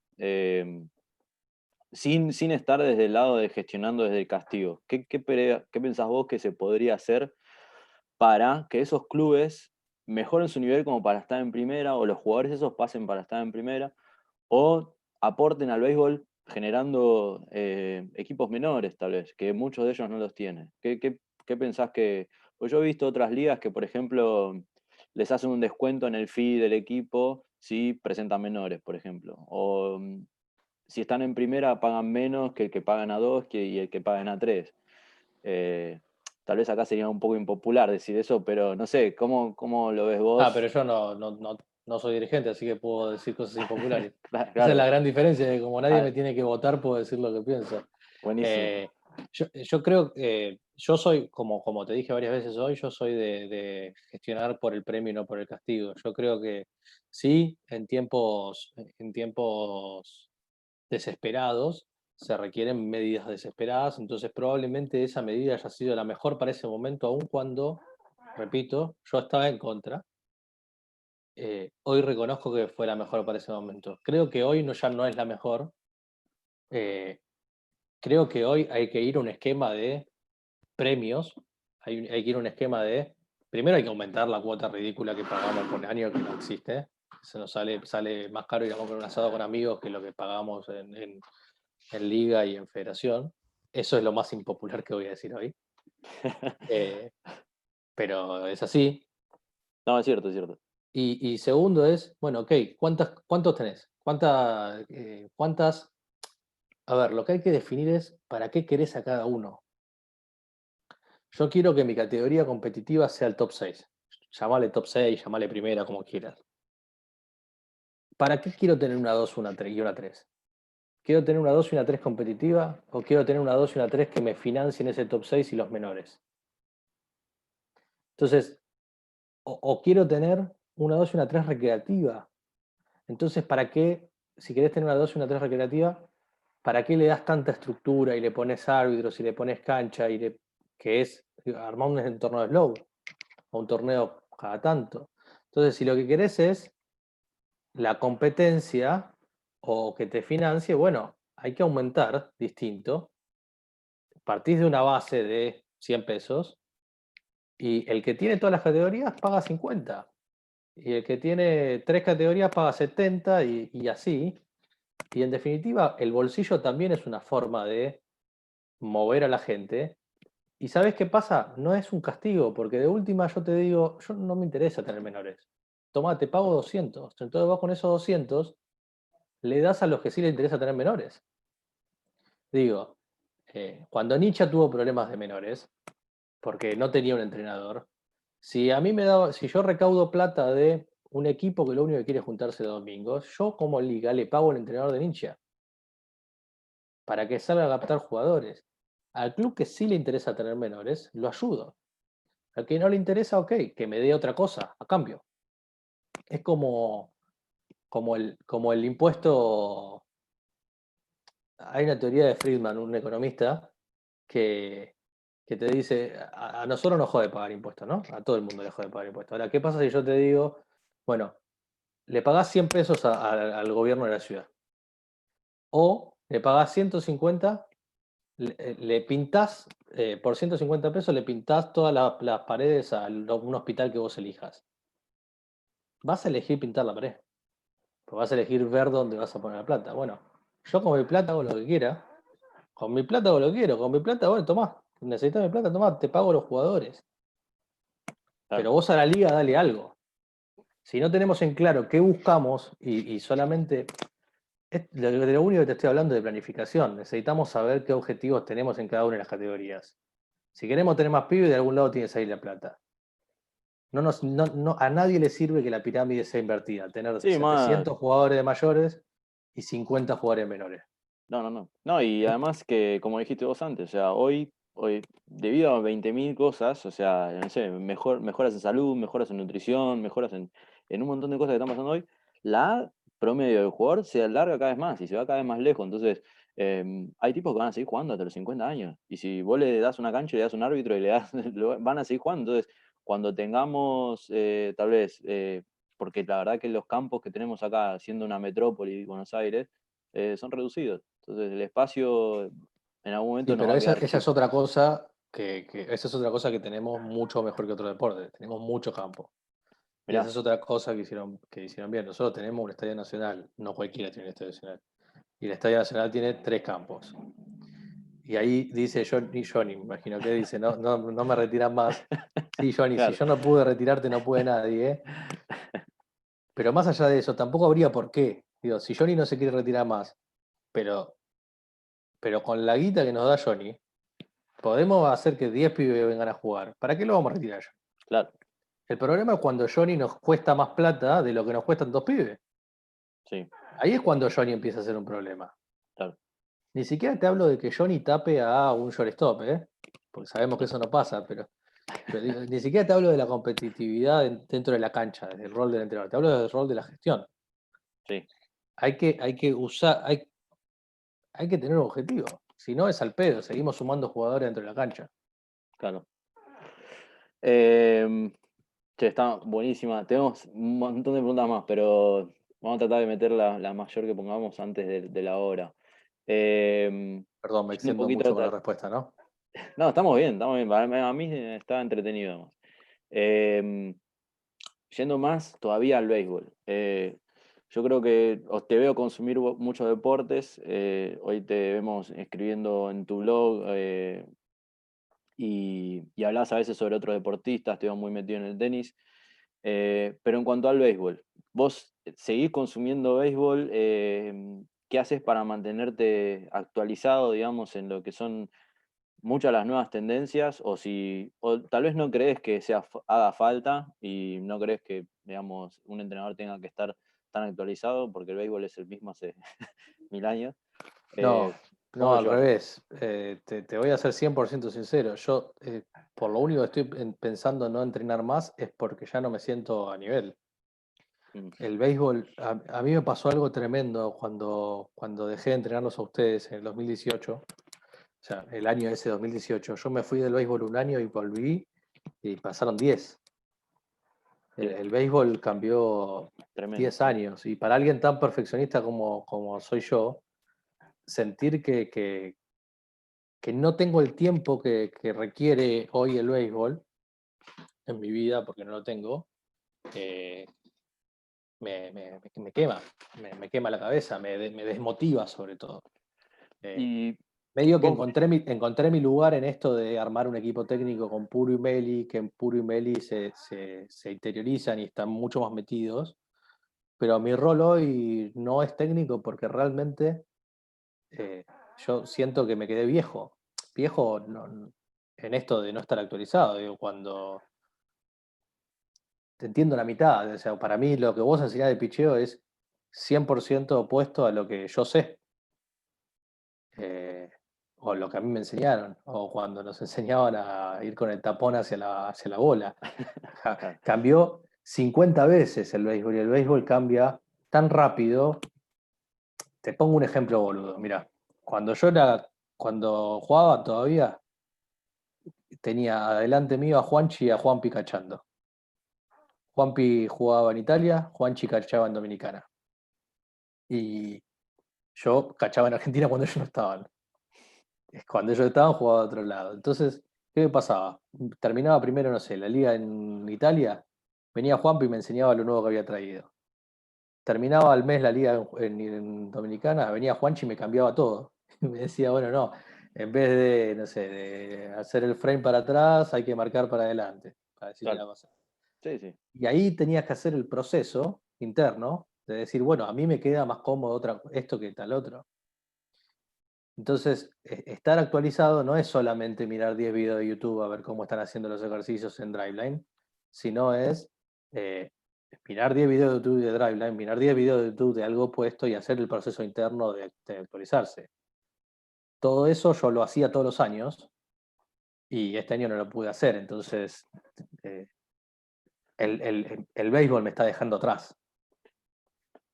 Sin estar desde el lado de gestionando desde el castigo. ¿Qué pensás vos que se podría hacer para que esos clubes mejoren su nivel como para estar en primera, o los jugadores esos pasen para estar en primera, o aporten al béisbol generando equipos menores, tal vez, que muchos de ellos no los tienen? ¿Qué pensás que...? Pues yo he visto otras ligas que, por ejemplo, les hacen un descuento en el fee del equipo si presentan menores, por ejemplo. O si están en primera pagan menos que el que pagan a 2 y el que pagan a 3. Eh, Tal vez acá sería un poco impopular decir eso, pero no sé, ¿cómo lo ves Pero vos? yo no soy dirigente, así que puedo decir cosas impopulares. Esa es Claro, la gran diferencia, que como nadie ah, me tiene que votar, puedo decir lo que pienso. buenísimo. Eh, yo creo que yo soy, como te dije varias veces hoy, yo soy de gestionar por el premio y no por el castigo. Yo creo que sí, en tiempos desesperados se requieren medidas desesperadas, entonces probablemente esa medida haya sido la mejor para ese momento, aun cuando, repito, yo estaba en contra. Hoy reconozco que fue la mejor para ese momento. Creo que hoy ya no es la mejor. eh, Creo que hoy hay que ir a un esquema de premios, hay que ir a un esquema de, primero hay que aumentar la cuota ridícula que pagamos por año, que no existe. Se nos sale más caro ir a comprar un asado con amigos que lo que pagamos en liga y en federación. Eso es lo más impopular que voy a decir hoy. Eh, pero es así. No, es cierto, es cierto. Y segundo es, bueno, ok, ¿cuántos tenés? ¿Cuántas? A ver, lo que hay que definir es para qué querés a cada uno. Yo quiero que mi categoría competitiva sea el top 6. Llamale top 6, llamale primera, como quieras. ¿Para qué quiero tener una 2, una 3 y una 3? ¿Quiero tener una 2 y una 3 competitiva? ¿O quiero tener una 2 y una 3 que me financien ese top 6 y los menores? Entonces, o quiero tener una 2 y una 3 recreativa. Entonces, ¿para qué, si querés tener una 2 y una 3 recreativa, ¿para qué le das tanta estructura y le pones árbitros y le pones cancha que es armar un torneo de slow o un torneo cada tanto? Entonces, si lo que querés es la competencia o que te financie, bueno, hay que aumentar distinto. Partís de una base de 100 pesos y el que tiene todas las categorías paga 50. Y el que tiene 3 categorías paga 70 y así. Y en definitiva, el bolsillo también es una forma de mover a la gente. ¿Y sabes qué pasa? No es un castigo, porque de última yo te digo, yo no me interesa tener menores. Toma, te pago 200. Entonces vos con esos 200 le das a los que sí les interesa tener menores. Digo, cuando Nietzsche tuvo problemas de menores, porque no tenía un entrenador, si yo recaudo plata de un equipo que lo único que quiere es juntarse los domingos, yo como liga le pago al entrenador de Nietzsche para que salga a captar jugadores. Al club que sí le interesa tener menores, lo ayudo. Al que no le interesa, ok, que me dé otra cosa a cambio. Es como el impuesto. Hay una teoría de Friedman, un economista, que, que te dice, a nosotros nos jode pagar impuestos, ¿no? A todo el mundo le jode pagar impuestos. Ahora, ¿qué pasa si yo te digo, bueno, le pagás 100 pesos al gobierno de la ciudad? O le pagás 150, le pintás, por 150 pesos le pintás todas las paredes a un hospital que vos elijas. Vas a elegir pintar la pared. Pues vas a elegir ver dónde vas a poner la plata. Bueno, yo con mi plata hago lo que quiera. Con mi plata hago lo que quiero. Con mi plata, bueno, tomá. Necesitas mi plata, tomá, te pago los jugadores. Claro. Pero vos a la liga dale algo. Si no tenemos en claro qué buscamos y solamente. De lo único que te estoy hablando es de planificación. Necesitamos saber qué objetivos tenemos en cada una de las categorías. Si queremos tener más pibes, de algún lado tiene que salir la plata. A nadie le sirve que la pirámide sea invertida. Tener Sí, más. 700 jugadores de mayores y 50 jugadores menores. No, no, no. No, y además que, como dijiste vos antes, o sea, hoy debido a 20.000 cosas, o sea, no sé, mejoras en salud, mejoras en nutrición, mejoras en un montón de cosas que están pasando hoy, la edad promedio del jugador se alarga cada vez más y se va cada vez más lejos. Entonces, hay tipos que van a seguir jugando hasta los 50 años. Y si vos le das una cancha y le das un árbitro y le das, van a seguir jugando. Entonces, cuando tengamos, tal vez, porque la verdad que los campos que tenemos acá, siendo una metrópoli, Buenos Aires, son reducidos. Entonces el espacio en algún Sí, momento nos va pero a esa, quedar esa es chico. otra cosa esa es otra cosa que tenemos mucho mejor que otro deporte. Tenemos mucho campo. Y esa Mirá, es otra cosa que hicieron bien. Nosotros tenemos un estadio nacional, no cualquiera tiene un estadio nacional. Y el estadio nacional tiene 3 campos. Y ahí dice Johnny, me imagino que dice, no, no, no me retiran más. Sí, Johnny, si claro. yo no pude retirarte, no puede nadie, ¿eh? Pero más allá de eso, tampoco habría por qué. Digo, si Johnny no se quiere retirar más, pero, pero con la guita que nos da Johnny, podemos hacer que 10 pibes vengan a jugar. ¿Para qué lo vamos a retirar yo? Claro, El problema es cuando Johnny nos cuesta más plata de lo que nos cuestan 2 pibes. sí, Ahí es cuando Johnny empieza a ser un problema. claro. Ni siquiera te hablo de que Johnny tape a un shortstop, ¿eh? porque sabemos que eso no pasa, pero digo, ni siquiera te hablo de la competitividad dentro de la cancha, desde el rol del entrenador, te hablo del rol de la gestión. Sí, Hay que usar, hay que tener un objetivo, si no es al pedo, seguimos sumando jugadores dentro de la cancha. claro. Che, está buenísima. Tenemos un montón de preguntas más, pero vamos a tratar de meter la mayor que pongamos antes de la hora. Perdón, me Yendo un extiendo poquito mucho con la atrás. respuesta, ¿no? No, estamos bien, estamos bien. A mí está entretenido. Además. Yendo más todavía al béisbol. Yo creo que te veo consumir muchos deportes. Hoy te vemos escribiendo en tu blog y hablas a veces sobre otros deportistas. Te veo muy metido en el tenis. Pero en cuanto al béisbol, ¿vos seguís consumiendo béisbol? ¿Qué haces para mantenerte actualizado, digamos, en lo que son muchas de las nuevas tendencias? O tal vez no crees que haga falta y no crees que, digamos, un entrenador tenga que estar tan actualizado, porque el béisbol es el mismo hace 1000 años. No, ¿Cómo no, lo al llevas? revés. Te voy a ser 100% sincero. Yo, por lo único que estoy pensando en no entrenar más es porque ya no me siento a nivel. Mm, El béisbol, a mí me pasó algo tremendo cuando dejé de entrenarlos a ustedes en el 2018, o sea, el año ese 2018. Yo me fui del béisbol un año y volví y pasaron 10. sí, El béisbol cambió tremendo. 10 años y para alguien tan perfeccionista como soy yo, sentir que no tengo el tiempo que requiere hoy el béisbol en mi vida, porque no lo tengo, eh, me quema, me quema la cabeza, me desmotiva sobre todo. Y Medio que vos, encontré mi lugar en esto de armar un equipo técnico con Puro y Meli, que en Puro y Meli se interiorizan y están mucho más metidos, pero mi rol hoy no es técnico porque realmente eh, yo siento que me quedé viejo. Viejo en esto de no estar actualizado. Digo, cuando te entiendo la mitad, o sea, para mí lo que vos enseñás de picheo es 100% opuesto a lo que yo sé, eh, o lo que a mí me enseñaron, o cuando nos enseñaban a ir con el tapón hacia la bola. claro, Cambió 50 veces el béisbol y el béisbol cambia tan rápido. Te pongo un ejemplo boludo, mira, cuando jugaba todavía, tenía adelante mío a Juanchi y a Juanpi cachando. Juanpi jugaba en Italia, Juanchi cachaba en Dominicana. Y yo cachaba en Argentina cuando ellos no estaban. Cuando ellos estaban jugaba de otro lado. Entonces, ¿qué me pasaba? Terminaba primero, no sé, la liga en Italia, venía Juanpi y me enseñaba lo nuevo que había traído. Terminaba al mes la liga en Dominicana, venía Juanchi y me cambiaba todo. Y me decía, bueno, no, en vez de, no sé, de hacer el frame para atrás, hay que marcar para adelante, para decirle claro. la cosa. Sí, sí. Y ahí tenías que hacer el proceso interno de decir, bueno, a mí me queda más cómodo esto que tal otro. Entonces, estar actualizado no es solamente mirar 10 videos de YouTube a ver cómo están haciendo los ejercicios en Driveline, sino es eh, mirar 10 videos de YouTube de Driveline, mirar 10 videos de YouTube de algo opuesto y hacer el proceso interno de actualizarse. Todo eso yo lo hacía todos los años y este año no lo pude hacer, entonces eh, el béisbol me está dejando atrás.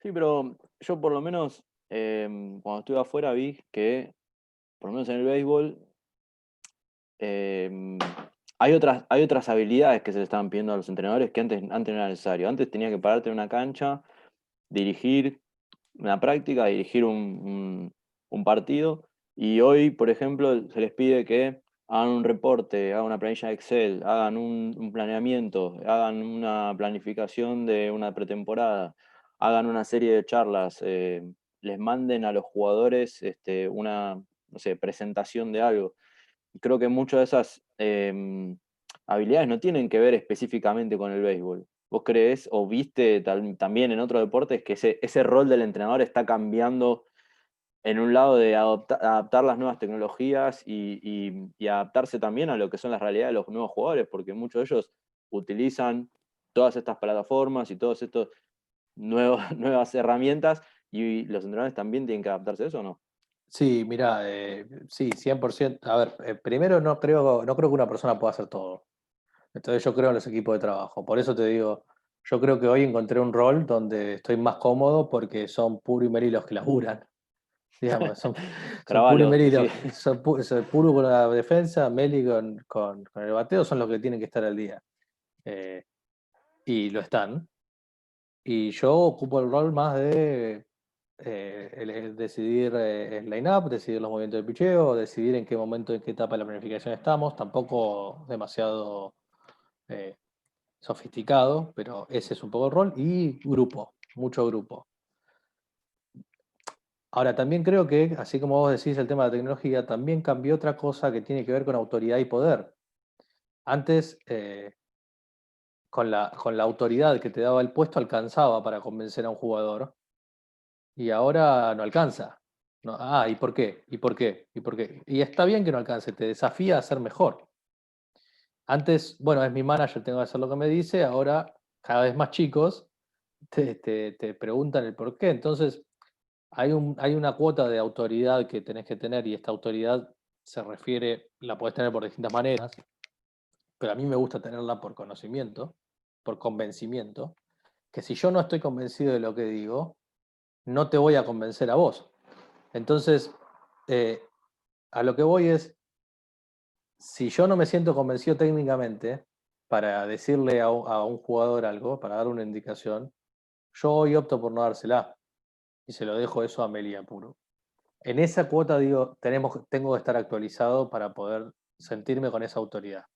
Sí, pero yo por lo menos cuando estuve afuera vi que, por lo menos en el béisbol, em, hay otras habilidades que se le estaban pidiendo a los entrenadores que antes no era necesario. Antes tenía que pararte en una cancha, dirigir una práctica, dirigir un partido, y hoy, por ejemplo, se les pide que hagan un reporte, hagan una planilla de Excel, hagan un planeamiento, hagan una planificación de una pretemporada, hagan una serie de charlas, les manden a los jugadores una, no sé, presentación de algo. Y creo que muchas de esas habilidades no tienen que ver específicamente con el béisbol. ¿Vos creés o viste también en otros deportes que ese rol del entrenador está cambiando en un lado de adaptar las nuevas tecnologías y adaptarse también a lo que son las realidades de los nuevos jugadores? Porque muchos de ellos utilizan todas estas plataformas y todas estas nuevas herramientas, y los entrenadores también tienen que adaptarse a eso, ¿o no? Sí, mira, sí, 100%. A ver, primero no creo que una persona pueda hacer todo. Entonces yo creo en los equipos de trabajo. Por eso te digo, yo creo que hoy encontré un rol donde estoy más cómodo porque son puro y meri los que laburan. Digamos, son puro y Caballo, meri, sí. son puro con la defensa, Meli con el bateo, son los que tienen que estar al día. Eh, y lo están. Y yo ocupo el rol más de el decidir el line-up, decidir los movimientos de picheo, decidir en qué momento, en qué etapa de la planificación estamos. Tampoco demasiado sofisticado, pero ese es un poco el rol. Y grupo, mucho grupo. Ahora, también creo que, así como vos decís el tema de la tecnología, también cambió otra cosa que tiene que ver con autoridad y poder. Antes, con la autoridad que te daba el puesto, alcanzaba para convencer a un jugador, y ahora no alcanza. No, ¿y por qué? ¿Y por qué? ¿Y por qué? Y está bien que no alcance, te desafía a ser mejor. Antes, bueno, es mi manager, tengo que hacer lo que me dice, ahora cada vez más chicos te preguntan el por qué. Entonces, hay una cuota de autoridad que tenés que tener, y esta autoridad se refiere, la podés tener por distintas maneras, pero a mí me gusta tenerla por conocimiento, por convencimiento, que si yo no estoy convencido de lo que digo, no te voy a convencer a vos. Entonces, eh, a lo que voy es, si yo no me siento convencido técnicamente para decirle a un jugador algo, para darle una indicación, yo hoy opto por no dársela y se lo dejo eso a Melia puro. En esa cuota, digo, tengo que estar actualizado para poder sentirme con esa autoridad,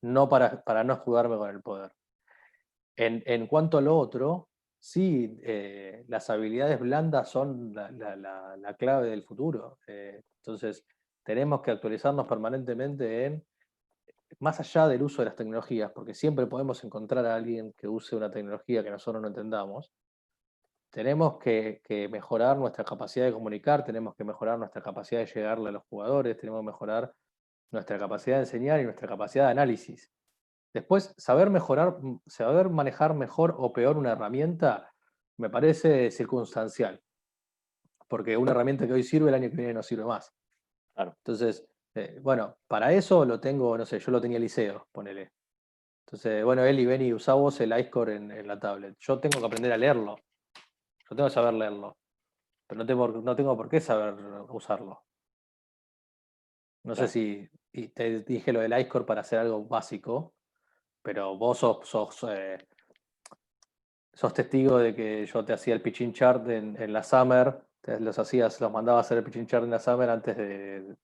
no para no jugarme con el poder. En cuanto a lo otro, sí, las habilidades blandas son la clave del futuro. Entonces, tenemos que actualizarnos permanentemente más allá del uso de las tecnologías, porque siempre podemos encontrar a alguien que use una tecnología que nosotros no entendamos. Tenemos que mejorar nuestra capacidad de comunicar, tenemos que mejorar nuestra capacidad de llegarle a los jugadores, tenemos que mejorar nuestra capacidad de enseñar y nuestra capacidad de análisis. Después, saber manejar mejor o peor una herramienta me parece circunstancial, porque una herramienta que hoy sirve, el año que viene no sirve más. Claro. Entonces, bueno, para eso lo tengo, no sé, yo lo tenía Liceo, ponele. Entonces, bueno, Eli, ven y usá vos el iScore en la tablet. Yo tengo que aprender a leerlo, yo tengo que saber leerlo, pero no tengo por qué saber usarlo. No sé Claro. si y te dije lo del iScore para hacer algo básico, pero vos sos testigo de que yo te hacía el pitching chart en la Summer, los mandaba a hacer el pitching chart en la Summer antes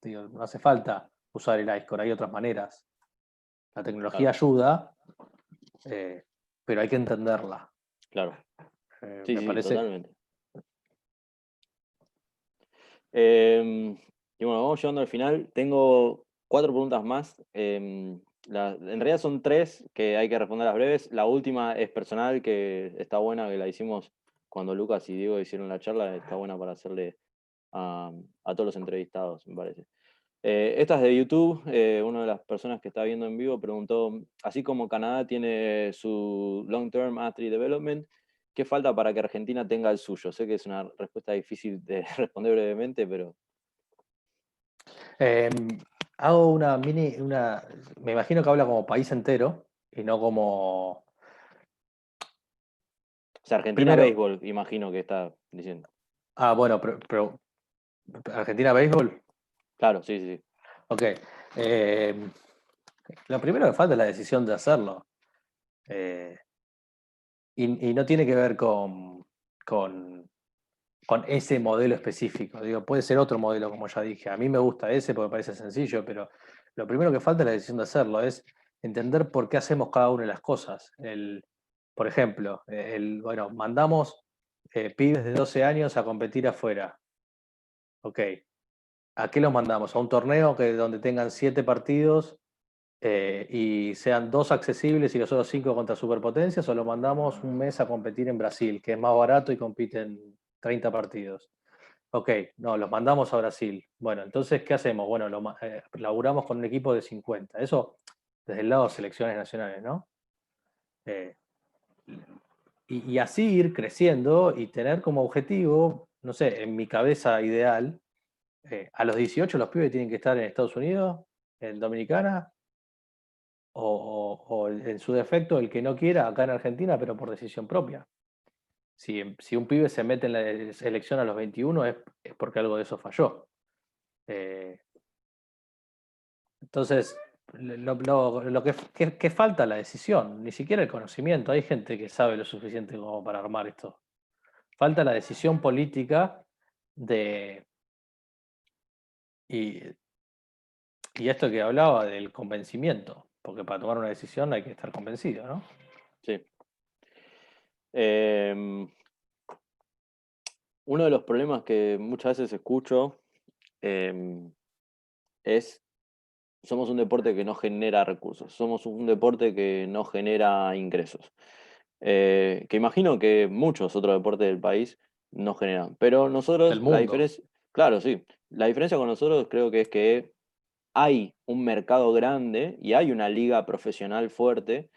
digo, no hace falta usar el iScore, hay otras maneras. La tecnología Claro. ayuda, pero hay que entenderla. Claro. Sí, Me sí, parece. totalmente. Y bueno, vamos llegando al final. Tengo 4 preguntas más. En realidad son 3 que hay que responder las breves. La última es personal, que está buena, que la hicimos cuando Lucas y Diego hicieron la charla. Está buena para hacerle a todos los entrevistados, me parece. Esta es de YouTube. Una de las personas que está viendo en vivo preguntó, así como Canadá tiene su Long Term Athlete Development, ¿qué falta para que Argentina tenga el suyo? Sé que es una respuesta difícil de responder brevemente, pero... Eh, Hago me imagino que habla como país entero y no como. O sea, Argentina Primero, Béisbol, imagino que está diciendo. bueno, pero Argentina Béisbol, Claro, sí, sí, sí. ok. Eh, lo primero que falta es la decisión de hacerlo. Eh, y no tiene que ver con, con ese modelo específico. Digo, puede ser otro modelo, como ya dije. A mí me gusta ese porque me parece sencillo, pero lo primero que falta es la decisión de hacerlo, es entender por qué hacemos cada una de las cosas. Por ejemplo, bueno, mandamos pibes de 12 años a competir afuera. Ok, ¿a qué los mandamos? ¿A un torneo donde tengan 7 partidos y sean 2 accesibles y los otros 5 contra superpotencias? ¿O los mandamos un mes a competir en Brasil, que es más barato y compiten 30 partidos? Ok, no, los mandamos a Brasil. Bueno, entonces, ¿qué hacemos? Bueno, laburamos con un equipo de 50. Eso desde el lado de selecciones nacionales, ¿no? Eh, y así ir creciendo y tener como objetivo, no sé, en mi cabeza ideal, A los 18 los pibes tienen que estar en Estados Unidos, en Dominicana, o en su defecto, el que no quiera, acá en Argentina, pero por decisión propia. Si un pibe se mete en la elección a los 21 es porque algo de eso falló. Eh, entonces, lo que falta la decisión, ni siquiera el conocimiento. Hay gente que sabe lo suficiente como para armar esto. Falta la decisión política de... Y, y esto que hablaba del convencimiento, porque para tomar una decisión hay que estar convencido, ¿no? Sí. Uno de los problemas que muchas veces escucho es, somos un deporte que no genera recursos, somos un deporte que no genera ingresos. Que imagino que muchos otros deportes del país no generan, pero nosotros, Del la mundo. diferencia, claro, sí, la diferencia con nosotros creo que es que hay un mercado grande y hay una liga profesional fuerte.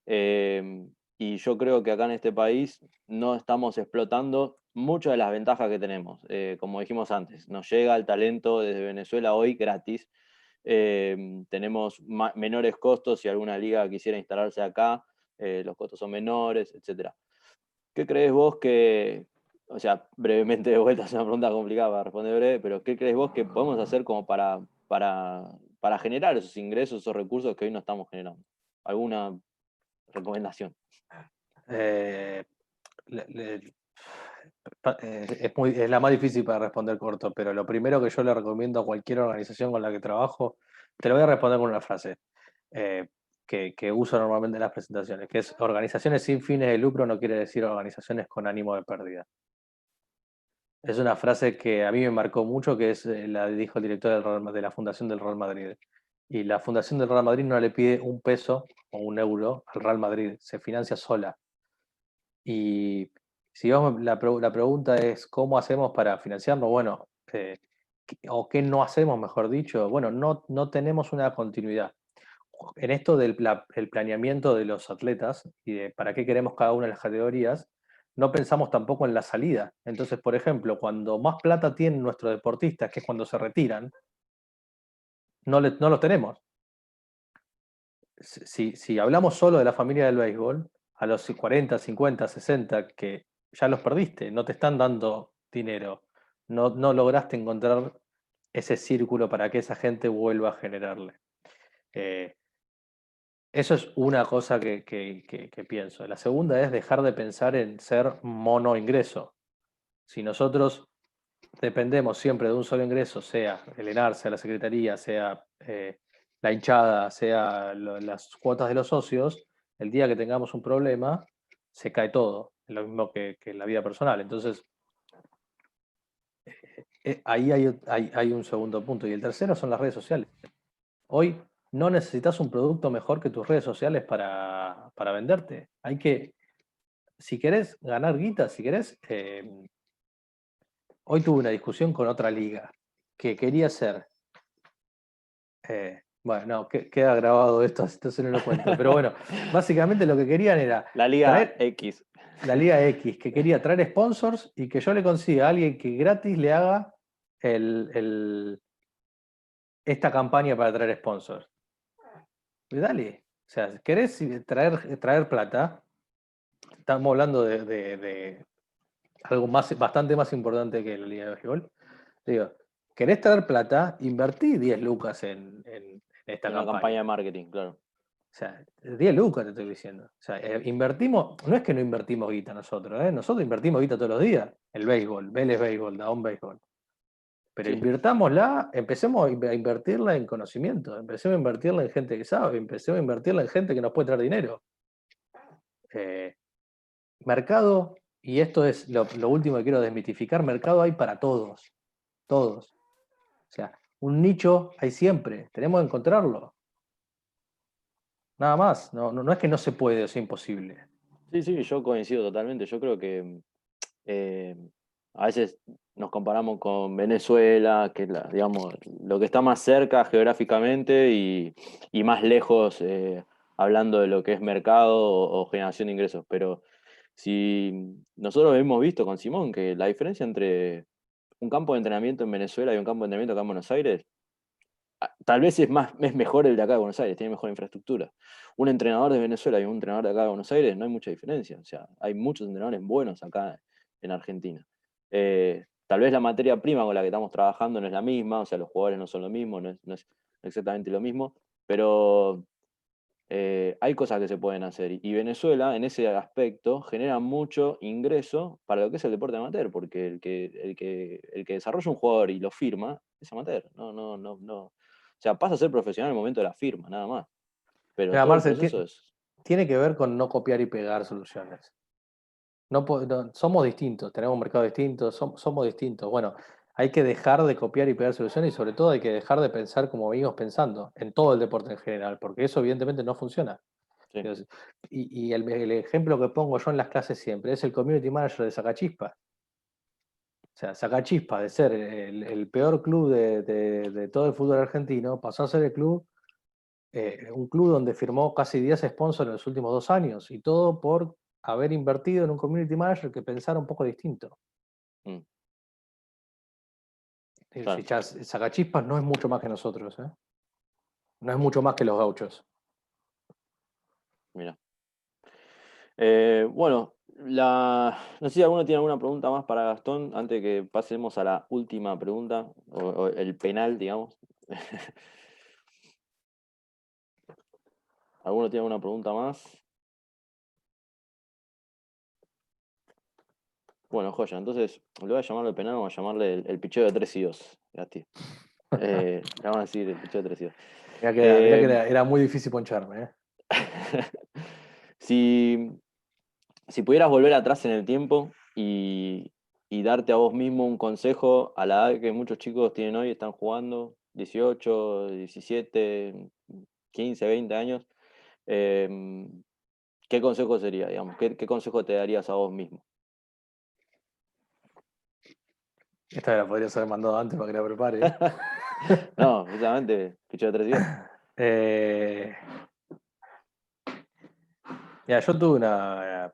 eh, y yo creo que acá en este país no estamos explotando muchas de las ventajas que tenemos. Como dijimos antes, nos llega el talento desde Venezuela hoy gratis. Tenemos menores costos si alguna liga quisiera instalarse acá, los costos son menores, etcétera. ¿Qué crees vos que, o sea, brevemente de vuelta es una pregunta complicada para responder breve, pero ¿qué crees vos que podemos hacer como para generar esos ingresos, esos recursos que hoy no estamos generando? ¿Alguna recomendación? Eh, le- le- es la más difícil para responder corto, pero lo primero que yo le recomiendo a cualquier organización con la que trabajo, te lo voy a responder con una frase eh, que uso normalmente en las presentaciones, que es: organizaciones sin fines de lucro no quiere decir organizaciones con ánimo de pérdida. Es una frase que a mí me marcó mucho, que la dijo el director de la Fundación del Real Madrid. Y la Fundación del Real Madrid no le pide un peso o un euro al Real Madrid, se financia sola. Y si vamos, la pregunta es, ¿cómo hacemos para financiarnos? Bueno, o qué no hacemos, mejor dicho. Bueno, no tenemos una continuidad. En esto del el planeamiento de los atletas y de para qué queremos cada una de las categorías, no pensamos tampoco en la salida. Entonces, por ejemplo, cuando más plata tienen nuestros deportistas, que es cuando se retiran, no lo tenemos. Si hablamos solo de la familia del béisbol, a los 40, 50, 60, que ya los perdiste, no te están dando dinero, no lograste encontrar ese círculo para que esa gente vuelva a generarle. Eh, Eso es una cosa que pienso. La segunda es dejar de pensar en ser mono ingreso. Si nosotros dependemos siempre de un solo ingreso, sea el ENAR, sea la Secretaría, sea la hinchada, sea las cuotas de los socios, el día que tengamos un problema, se cae todo. Es lo mismo que en la vida personal. Entonces, ahí hay un segundo punto. Y el tercero son las redes sociales. Hoy no necesitas un producto mejor que tus redes sociales para venderte. Si querés ganar guita, si querés, hoy tuve una discusión con otra liga que quería hacer, bueno, no, queda grabado esto, entonces no lo cuento, pero bueno, básicamente lo que querían era La Liga traer X. la Liga X, que quería traer sponsors y que yo le consiga a alguien que gratis le haga esta campaña para traer sponsors. Y dale, o sea, ¿querés traer plata? Estamos hablando de algo bastante más importante que la Liga de Béisbol. Digo, ¿querés traer plata? Invertí 10 lucas en esta En una campaña de campaña. marketing, claro. O sea, 10 lucas te estoy diciendo. O sea, invertimos, no es que no invertimos guita nosotros, ¿eh? Nosotros invertimos guita todos los días. El béisbol, Vélez Béisbol, Dahón Béisbol. Pero Sí. invirtámosla, empecemos a invertirla en conocimiento, empecemos a invertirla en gente que sabe, empecemos a invertirla en gente que nos puede traer dinero. Eh, Mercado, y esto es lo último que quiero desmitificar, mercado hay para todos, todos. O sea, un nicho hay siempre, tenemos que encontrarlo. Nada más, no es que no se puede o sea imposible. Sí, sí, yo coincido totalmente. Yo creo que eh, a veces nos comparamos con Venezuela, que es digamos, lo que está más cerca geográficamente y más lejos hablando de lo que es mercado o generación de ingresos. Pero si nosotros hemos visto con Simón que la diferencia entre un campo de entrenamiento en Venezuela y un campo de entrenamiento acá en Buenos Aires, tal vez es mejor el de acá de Buenos Aires, tiene mejor infraestructura. Un entrenador de Venezuela y un entrenador de acá de Buenos Aires no hay mucha diferencia. O sea, hay muchos entrenadores buenos acá en Argentina. Tal vez la materia prima con la que estamos trabajando no es la misma, o sea, los jugadores no son lo mismo, no es exactamente lo mismo, pero hay cosas que se pueden hacer. Y Venezuela, en ese aspecto, genera mucho ingreso para lo que es el deporte amateur, porque el que desarrolla un jugador y lo firma es amateur. O sea, pasa a ser profesional en el momento de la firma, nada más. Pero Mira, todo el Marce, proceso es... tiene que ver con no copiar y pegar soluciones. Somos distintos, tenemos un mercado distinto, somos distintos. Bueno, hay que dejar de copiar y pegar soluciones y sobre todo hay que dejar de pensar como venimos pensando en todo el deporte en general, porque eso evidentemente no funciona. Sí, Y el ejemplo que pongo yo en las clases siempre es el community manager de Sacachispa. O sea, Sacachispa, de ser el peor club de todo el fútbol argentino, pasó a ser el club, un club donde firmó casi 10 sponsors en los últimos 2 años, y todo por haber invertido en un community manager que pensara un poco distinto. mm, Si claro, Sacachispas no es mucho más que nosotros, ¿eh? No es mucho más que los gauchos. mira. Bueno, no sé si alguno tiene alguna pregunta más para Gastón antes de que pasemos a la última pregunta, o el penal, digamos. ¿Alguno tiene alguna pregunta más? Bueno, joya, entonces le voy a llamar al penal, vamos a llamarle el picheo de 3 y 2, Gasti. Le vamos a decir el picheo de 3 y 2. Mirá que era muy difícil poncharme, ¿eh? Si pudieras volver atrás en el tiempo y darte a vos mismo un consejo a la edad que muchos chicos tienen hoy, están jugando, 18, 17, 15, 20 años, ¿qué consejo sería, digamos? ¿Qué consejo te darías a vos mismo? Esta la podrías haber mandado antes para que la prepare, ¿eh? No, justamente, picheo de 3 y 2. Eh, Mira, yo tuve una.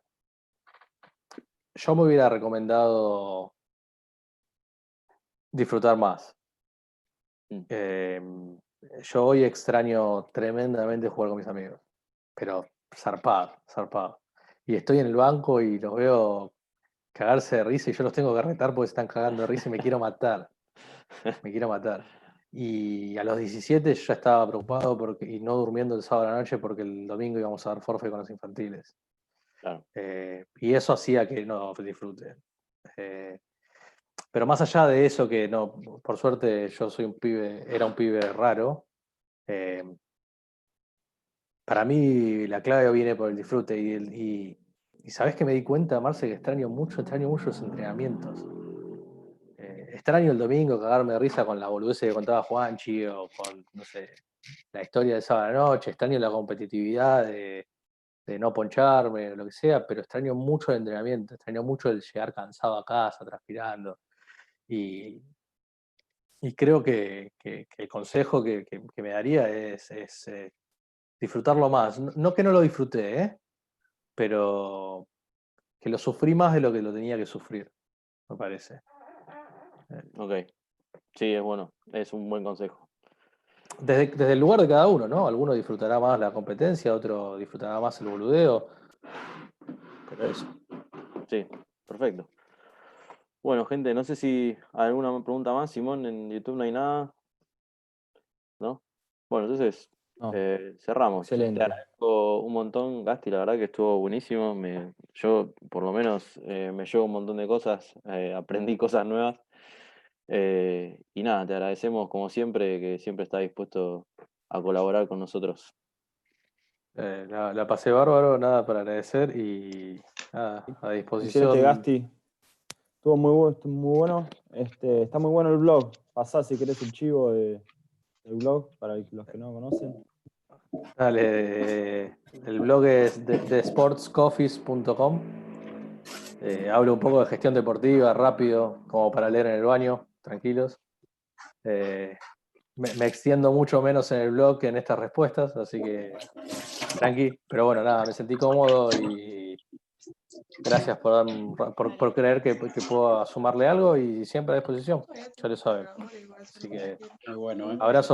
Yo me hubiera recomendado disfrutar más. Mm, Eh, yo hoy extraño tremendamente jugar con mis amigos, pero zarpado, zarpado. Y estoy en el banco y los veo cagarse de risa y yo los tengo que retar porque se están cagando de risa y me quiero matar. Me quiero matar. Y a los 17 yo ya estaba preocupado y no durmiendo el sábado a la noche porque el domingo íbamos a dar forfait con los infantiles. claro, Y eso hacía que no disfrute. Pero más allá de eso, que no, por suerte yo soy era un pibe raro, eh, para mí la clave viene por el disfrute. Y sabés que me di cuenta, Marce, que extraño mucho los entrenamientos. Extraño el domingo cagarme de risa con la boludez que contaba Juanchi o con, no sé, la historia de sábado a la noche. Extraño la competitividad de no poncharme o lo que sea, pero extraño mucho el entrenamiento, extraño mucho el llegar cansado a casa, transpirando. Y, y creo que el consejo que me daría es disfrutarlo más. No que no lo disfruté, pero que lo sufrí más de lo que lo tenía que sufrir, me parece. ok. Sí, es bueno, es un buen consejo. Desde el lugar de cada uno, ¿no? Alguno disfrutará más la competencia, otro disfrutará más el boludeo, pero eso. Sí, perfecto. Bueno, gente, no sé si hay alguna pregunta más. Simón, en YouTube no hay nada, ¿no? Bueno, entonces No, cerramos. Te excelente. agradezco un montón, Gasti, la verdad que estuvo buenísimo. Yo, por lo menos, me llevo un montón de cosas, aprendí cosas nuevas. Y nada, te agradecemos como siempre, que siempre estás dispuesto a colaborar con nosotros. La pasé bárbaro, nada para agradecer y nada, a Excelente, disposición. Gasti. Estuvo muy bueno. Está muy bueno el blog. Pasá si querés el chivo del blog para los que no conocen. Dale, el blog es de sportscoffees.com. Hablo un poco de gestión deportiva, rápido, como para leer en el baño, tranquilos. Eh, me extiendo mucho menos en el blog que en estas respuestas, así que tranqui. Pero bueno, nada, me sentí cómodo Gracias por creer que puedo sumarle algo y siempre a disposición, ya lo saben. Así que Muy bueno, ¿eh? abrazo.